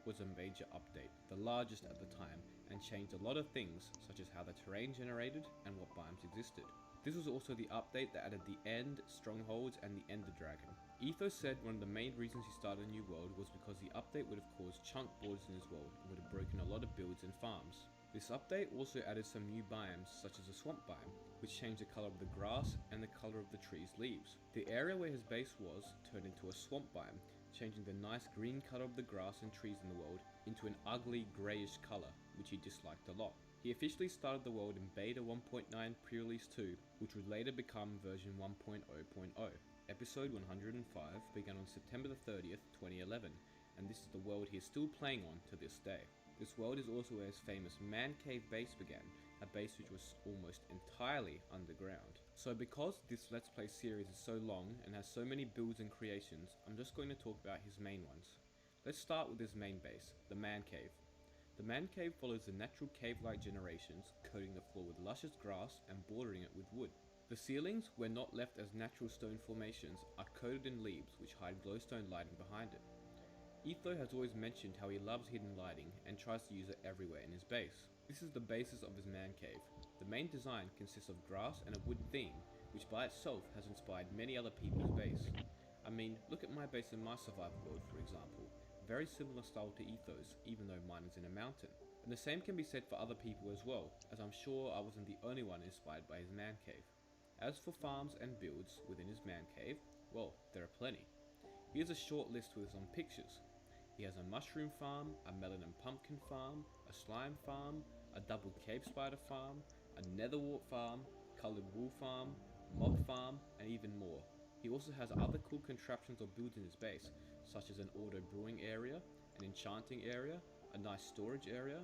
was a major update, the largest at the time, and changed a lot of things such as how the terrain generated and what biomes existed. This was also the update that added the End, Strongholds, and the Ender Dragon. Etho said one of the main reasons he started a new world was because the update would have caused chunk borders in his world and would have broken a lot of builds and farms. This update also added some new biomes such as the swamp biome, which changed the colour of the grass and the colour of the tree's leaves. The area where his base was turned into a swamp biome, changing the nice green colour of the grass and trees in the world into an ugly greyish colour, which he disliked a lot. He officially started the world in Beta 1.9 Pre-Release 2, which would later become version 1.0.0. Episode 105 began on September the 30th, 2011, and this is the world he is still playing on to this day. This world is also where his famous Man Cave base began, a base which was almost entirely underground. So because this Let's Play series is so long and has so many builds and creations, I'm just going to talk about his main ones. Let's start with his main base, the Man Cave. The Man Cave follows the natural cave-like generations, coating the floor with luscious grass and bordering it with wood. The ceilings, where not left as natural stone formations, are coated in leaves which hide glowstone lighting behind it. Etho has always mentioned how he loves hidden lighting and tries to use it everywhere in his base. This is the basis of his Man Cave. The main design consists of grass and a wood theme, which by itself has inspired many other people's base. I mean, look at my base in my survival world for example. Very similar style to Etho's, even though mine is in a mountain. And the same can be said for other people as well, as I'm sure I wasn't the only one inspired by his Man Cave. As for farms and builds within his Man Cave, well, there are plenty. Here's a short list with some pictures. He has a mushroom farm, a melon and pumpkin farm, a slime farm, a double cave spider farm, a netherwart farm, coloured wool farm, mob farm, and even more. He also has other cool contraptions or builds in his base, such as an auto brewing area, an enchanting area, a nice storage area,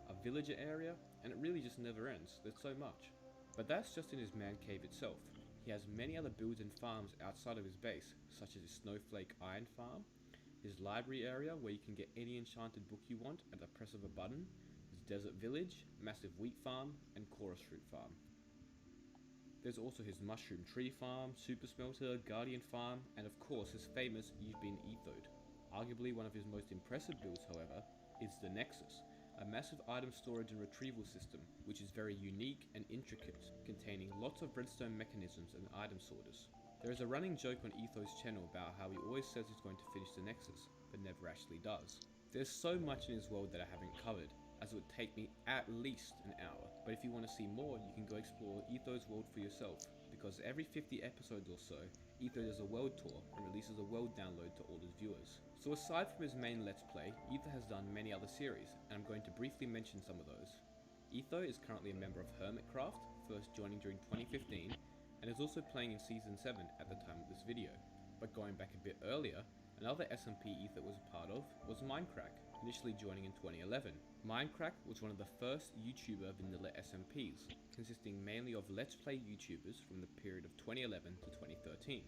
a villager area, and it really just never ends. There's so much. But that's just in his man cave itself. He has many other builds and farms outside of his base, such as his Snowflake Iron Farm, his library area where you can get any enchanted book you want at the press of a button, his desert village, massive wheat farm, and chorus fruit farm. There's also his mushroom tree farm, super smelter, guardian farm, and of course his famous You've Been Ethoed. Arguably one of his most impressive builds, however, is the Nexus, a massive item storage and retrieval system which is very unique and intricate, containing lots of redstone mechanisms and item sorters. There is a running joke on Etho's channel about how he always says he's going to finish the Nexus, but never actually does. There's so much in his world that I haven't covered, as it would take me at least an hour, but if you want to see more, you can go explore Etho's world for yourself, because every 50 episodes or so, Etho does a world tour and releases a world download to all his viewers. So aside from his main Let's Play, Etho has done many other series, and I'm going to briefly mention some of those. Etho is currently a member of Hermitcraft, first joining during 2015, and is also playing in Season 7 at the time of this video. But going back a bit earlier, another SMP Etho was a part of was Minecrack, initially joining in 2011. Minecrack was one of the first YouTuber vanilla SMPs, consisting mainly of Let's Play YouTubers from the period of 2011 to 2013.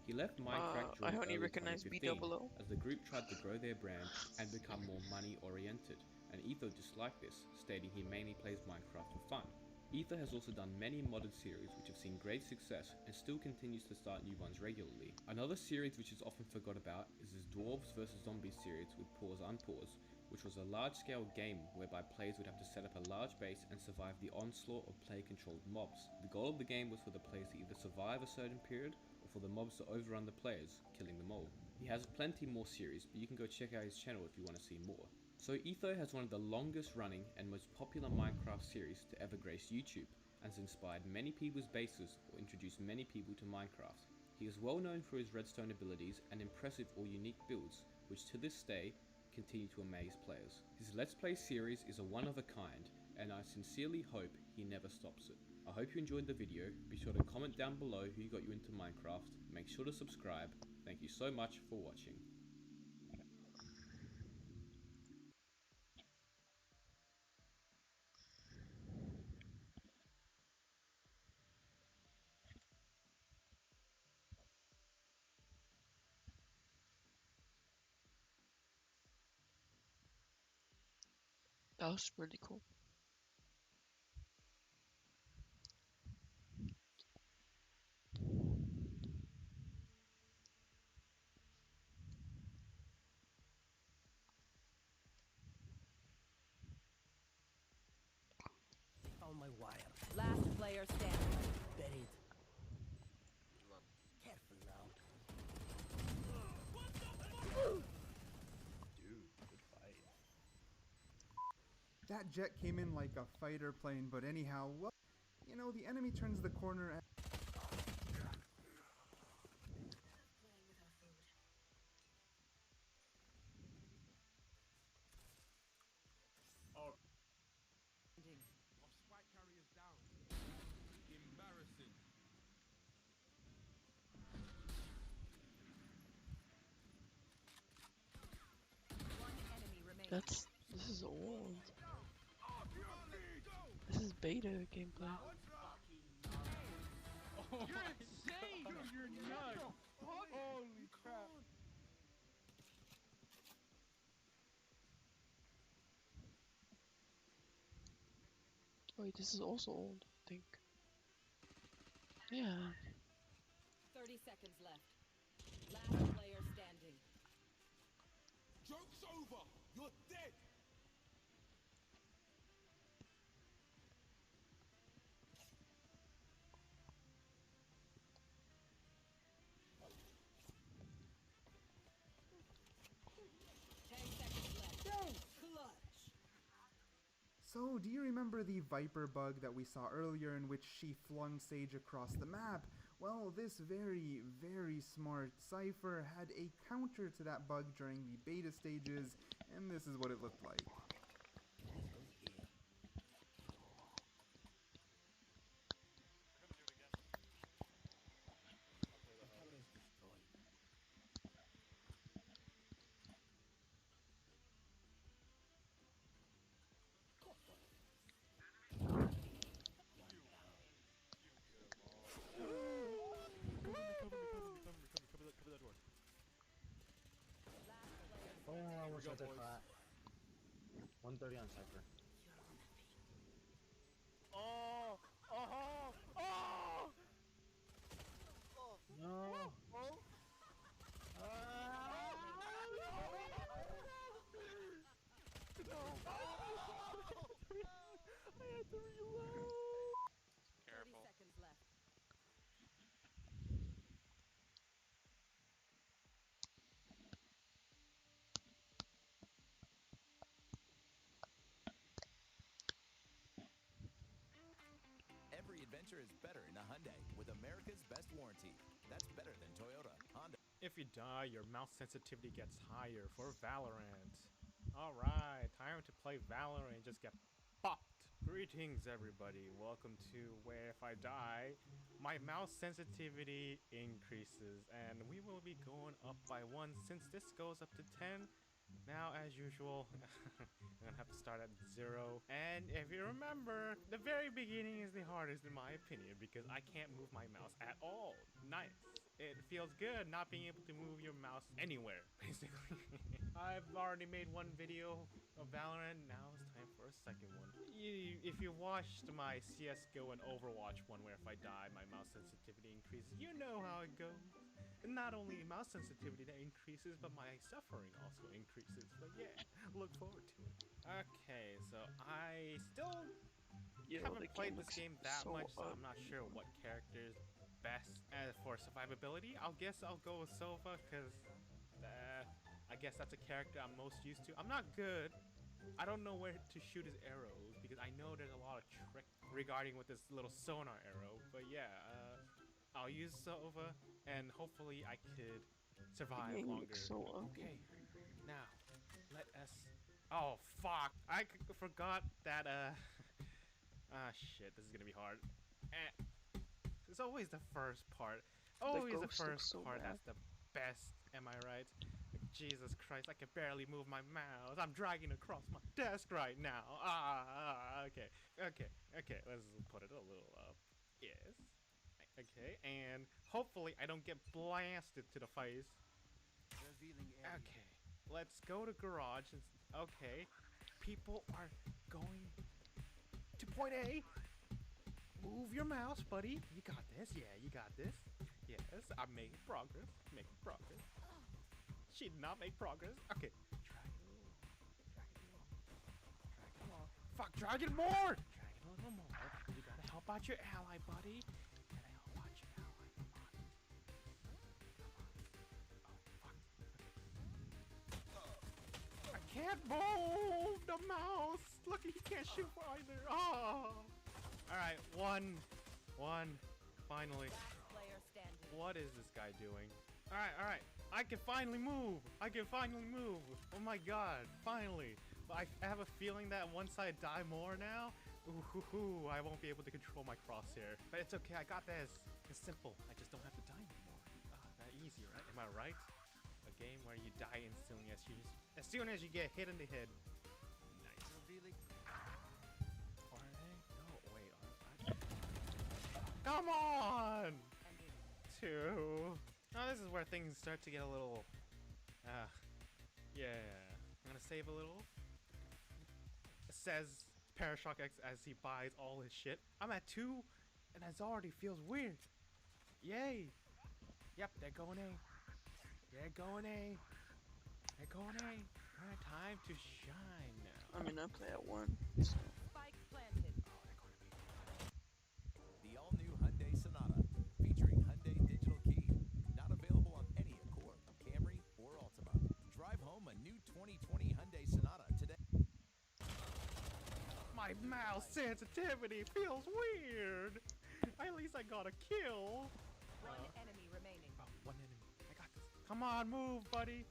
He left Minecraft I during only early recognize 2015 B00. as the group tried to grow their brand and become more money oriented, and Etho disliked this, stating he mainly plays Minecraft for fun. Etho has also done many modded series which have seen great success and still continues to start new ones regularly. Another series which is often forgot about is his Dwarves vs Zombies series with Pause Unpause, which was a large-scale game whereby players would have to set up a large base and survive the onslaught of player-controlled mobs. The goal of the game was for the players to either survive a certain period or for the mobs to overrun the players, killing them all. He has plenty more series, but you can go check out his channel if you want to see more. So Etho has one of the longest running and most popular Minecraft series to ever grace YouTube, and has inspired many people's bases or introduced many people to Minecraft. He is well known for his redstone abilities and impressive or unique builds, which to this day continue to amaze players. His Let's Play series is a one of a kind, and I sincerely hope he never stops it. I hope you enjoyed the video. Be sure to comment down below who got you into Minecraft. Make sure to subscribe. Thank you so much for watching. That was pretty cool. Found my wire. Last player standing. Buried. Careful now. Dude, good fight. That jet came in like a fighter plane, but anyhow, well, you know, the enemy turns the corner and... Our spike carriers down. Embarrassing. One enemy remaining. This is old. This is beta gameplay. You're insane! Dude, you're nuts! Holy crap! Wait, this is also old, I think. Yeah. 30 seconds left. Last player standing. Joke's over! You're dead! So, do you remember the Viper bug that we saw earlier in which she flung Sage across the map? Well, this very, very smart Cypher had a counter to that bug during the beta stages, and this is what it looked like. flat. 130 on Cypher. Oh! Oh! Oh! No! Oh! I had to reload. 30 seconds left. Every adventure is better in a Hyundai with America's best warranty. That's better than Toyota, Honda. If you die, your mouse sensitivity gets higher for Valorant. Alright, time to play Valorant and just get popped. Greetings everybody, welcome to where if I die, my mouse sensitivity increases and we will be going up by 1 since this goes up to 10. Now as usual, I'm gonna have to start at 0. And if you remember, the very beginning is the hardest in my opinion because I can't move my mouse at all. Nice. It feels good not being able to move your mouse anywhere, basically. I've already made one video of Valorant, now it's time for a second one. If you watched my CSGO and Overwatch one where if I die, my mouse sensitivity increases, you know how it goes. And not only mouse sensitivity that increases, but my suffering also increases. But yeah, look forward to it. Okay, so I still haven't played this game that much, so I'm not sure what character is best. As for survivability, I'll go with Sova, because I guess that's a character I'm most used to. I'm not good. I don't know where to shoot his arrows, because I know there's a lot of trick regarding with this little sonar arrow. But yeah, I'll use Sova, and hopefully I could survive longer. Okay, now, let us... Oh, fuck! I forgot that, shit, this is gonna be hard. It's always the first part. Always the first part that's the best, am I right? Jesus Christ, I can barely move my mouse. I'm dragging across my desk right now. Okay, let's put it a little up. Yes. Okay, and hopefully I don't get blasted to the face. Okay, let's go to garage. Okay, people are going to point A. Move your mouse, buddy. You got this. Yeah, you got this. Yes, I'm making progress. Making progress. She did not make progress. Okay. Drag it along. Drag it along. Fuck, drag it more! Drag it a little more. You gotta help out your ally, buddy. You gotta help out your ally. Come on. Oh, fuck. I can't move the mouse. Look, he can't shoot either. Oh. Alright, one. Finally. What is this guy doing? Alright. I can finally move. Oh my god, finally. But I have a feeling that once I die more now, I won't be able to control my crosshair. But it's okay, I got this. It's simple. I just don't have to die anymore. That easy, right? Am I right? A game where you die instantly as soon as you get hit in the head. Nice. Come on! 2. Now this is where things start to get a little... yeah. I'm gonna save a little. It says Parashock X as he buys all his shit. I'm at 2, and it already feels weird. Yay! Yep, they're going A. Alright, time to shine now. I mean, I play at 1, so... Spike planted. The all-new Hyundai Sonata, featuring Hyundai Digital Key. Not available on any Accord, Camry, or Altima. Drive home a new 2020 Hyundai Sonata today. My mouse sensitivity feels weird. At least I got a kill. One enemy remaining. Oh, one enemy. I got this. Come on, move, buddy.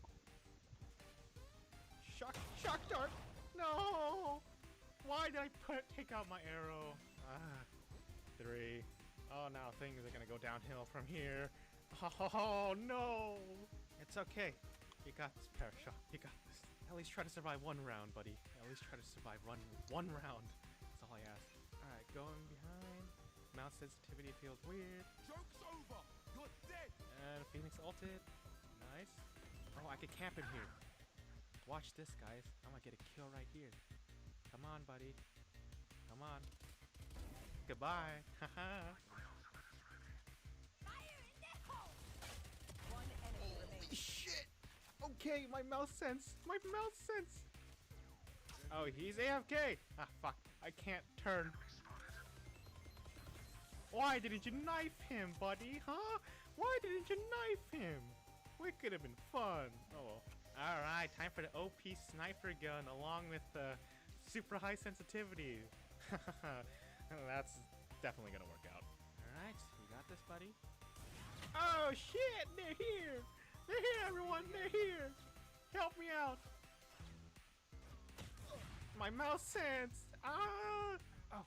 Shock dart. No. Why did I take out my arrow? 3. Oh, now things are gonna go downhill from here. Oh no! It's okay. You got this, Parashock. You got this. At least try to survive 1 round, buddy. At least try to survive one round. That's all I ask. Alright, going behind. Mouse sensitivity feels weird. Joke's over! You're dead! And Phoenix ulted. Nice. Oh, I could camp in here. Watch this, guys. I'm gonna get a kill right here. Come on, buddy. Come on. Goodbye. Haha. One enemy remaining. Shit! Okay, my mouse sense. My mouse sense. Oh, he's AFK. Ah, fuck. I can't turn. Why didn't you knife him, buddy? Huh? Why didn't you knife him? It could have been fun. Oh well. Alright, time for the OP sniper gun along with the super high sensitivity. That's definitely gonna work out. Alright, you got this, buddy. Oh shit, they're here! They're here, everyone, they're here! Help me out! My mouse sense! Ah! Oh,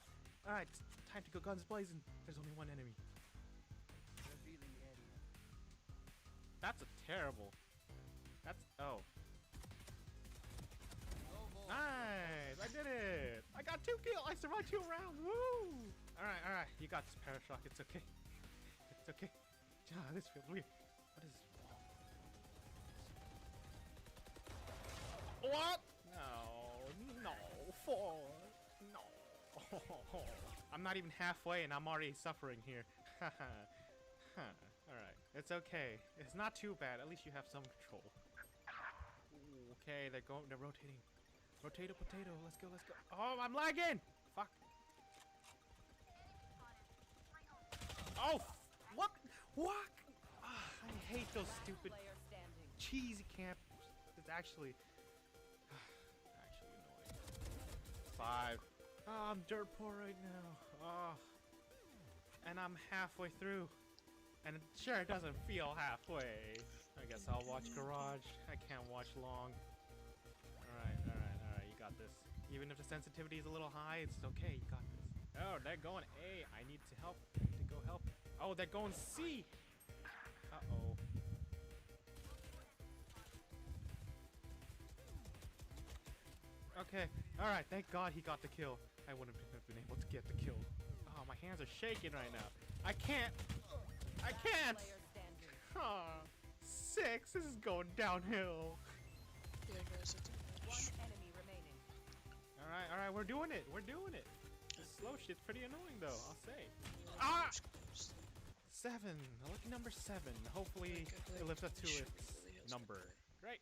alright, time to go guns blazing. There's only one enemy. Revealing area. That's a terrible. That's, oh. Nice! I did it! I got 2 kills! I survived 2 rounds! Woo! Alright, you got this, Parashock. It's okay. It's okay. Ah, this feels weird. What is this? What? No, no. I'm not even halfway and I'm already suffering here. Alright, it's okay. It's not too bad. At least you have some control. Ooh, okay, they're rotating. Potato, potato. Let's go. Oh, I'm lagging! Fuck. Oh, what? Ah, I hate those stupid cheesy camp. It's actually annoying. 5. Oh, I'm dirt poor right now. Oh, and I'm halfway through, and it sure doesn't feel halfway. I guess I'll watch Garage. I can't watch long. Alright, you got this. Even if the sensitivity is a little high, it's okay, you got this. Oh, they're going A. I need to help. I need to go help. Oh, they're going C. Uh-oh. Okay, alright, thank God he got the kill. I wouldn't have been able to get the kill. Oh, my hands are shaking right now. I can't! Ah, 6, this is going downhill. Yeah, guys, it's One enemy remaining. Alright, we're doing it. This slow shit's pretty annoying though, I'll say. Ah! 7, lucky number 7. Hopefully it lives up to its number. Great.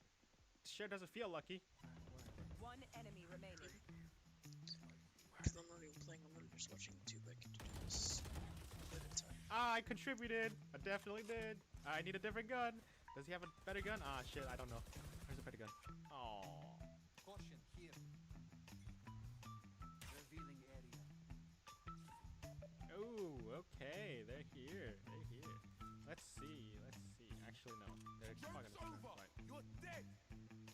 Sure doesn't feel lucky. One enemy remaining. Because I'm not even playing, I'm not just watching YouTube. I can do this one at a time. I contributed. I definitely did. I need a different gun. Does he have a better gun? Ah, shit, I don't know. Where's a better gun? Oh. Caution here. Revealing area. Oh, okay. They're here. Let's see. Actually, no. They're fucking right. You're dead.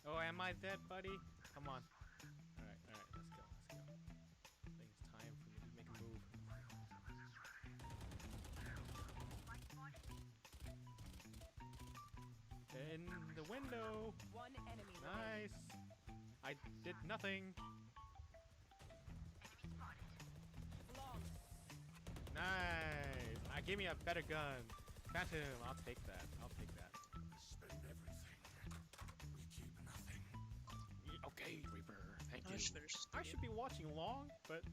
Oh, am I dead, buddy? Come on. Alright, let's go. I think it's time for me to make a move. In the window. One enemy Nice. I did nothing. Nice. Give me a better gun. Phantom, I'll take that. Spend everything. We keep nothing. Okay, Reaper. Thank I you. just finished I should be watching long, but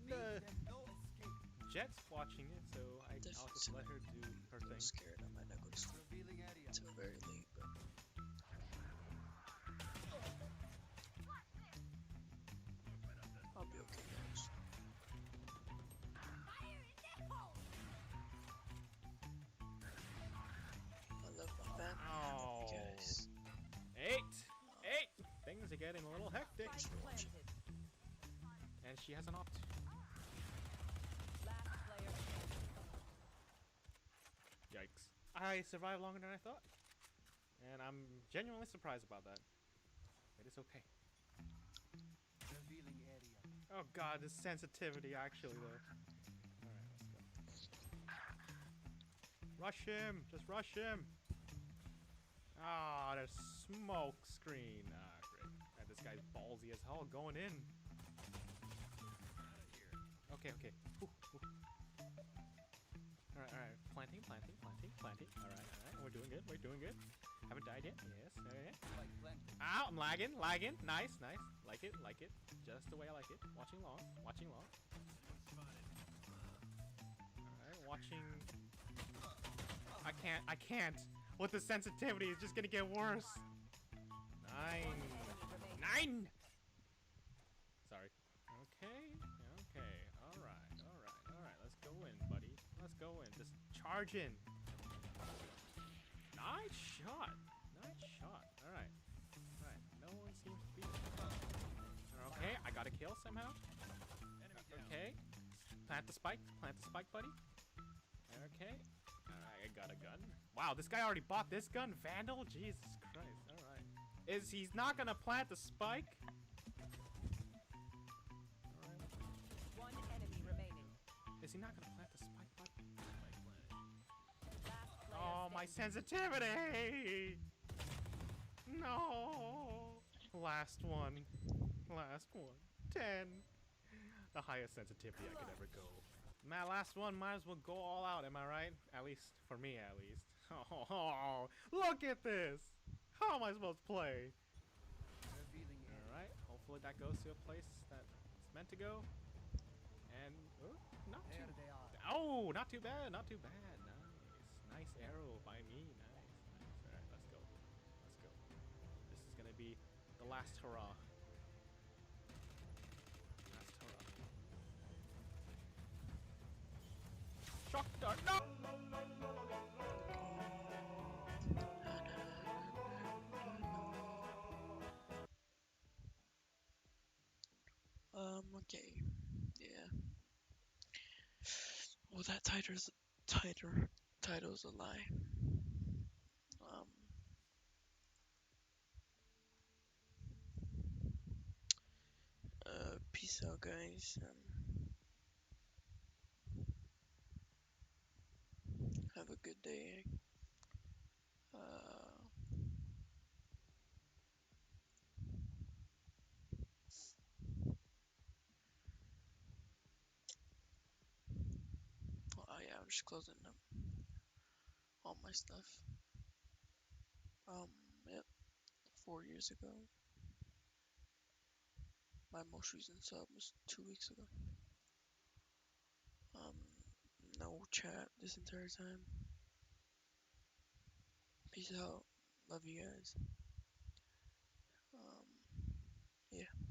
the No escape. Jet's watching it, so I'll just let her do her I'm thing. scared I might not go to sleep Revealing area. until very late, but I'll be okay, guys. I love my family. Oh. Guys. 8! Things are getting a little hectic. Spike planted. And she has an opt. Last player standing. Yikes. I survived longer than I thought. And I'm genuinely surprised about that. It is okay. Revealing area. Oh god, this sensitivity actually though. Alright, let's go. Rush him! Just rush him! Ah, there's smoke screen. Ah, great. And this guy's ballsy as hell going in. Okay. Alright. Planting. Alright. We're doing good. Haven't died yet. Yes. Okay. Ow, I'm lagging. Nice. Like it. Just the way I like it. Watching long. Alright, watching. I can't. With the sensitivity, it's just gonna get worse. 9. Sorry. Okay. Alright. Let's go in, buddy. Let's go in. Just charge in. Nice shot. Alright. No one seems to be. Okay, I got a kill somehow. Okay. Plant the spike, buddy. Okay. I got a gun. Wow, this guy already bought this gun? Vandal? Jesus Christ. Alright. He's not gonna plant the spike? Alright. One enemy remaining. Is he not gonna plant the spike, buddy? Oh, my sensitivity! No! Last one. 10. The highest sensitivity I could ever go. My last one might as well go all out, am I right? At least, for me at least. Oh, look at this! How am I supposed to play? Alright, hopefully that goes to a place that it's meant to go. And, not too bad. Nice arrow by me. Nice. Alright, let's go. This is gonna be the last hurrah. Shock dart. No! Okay. Yeah. Well, that title's a lie. Peace out, guys. Have a good day. Oh yeah, I'm just closing up all my stuff. Yep. 4 years ago. My most recent sub was 2 weeks ago. No chat this entire time. Peace out. Love you guys. Yeah.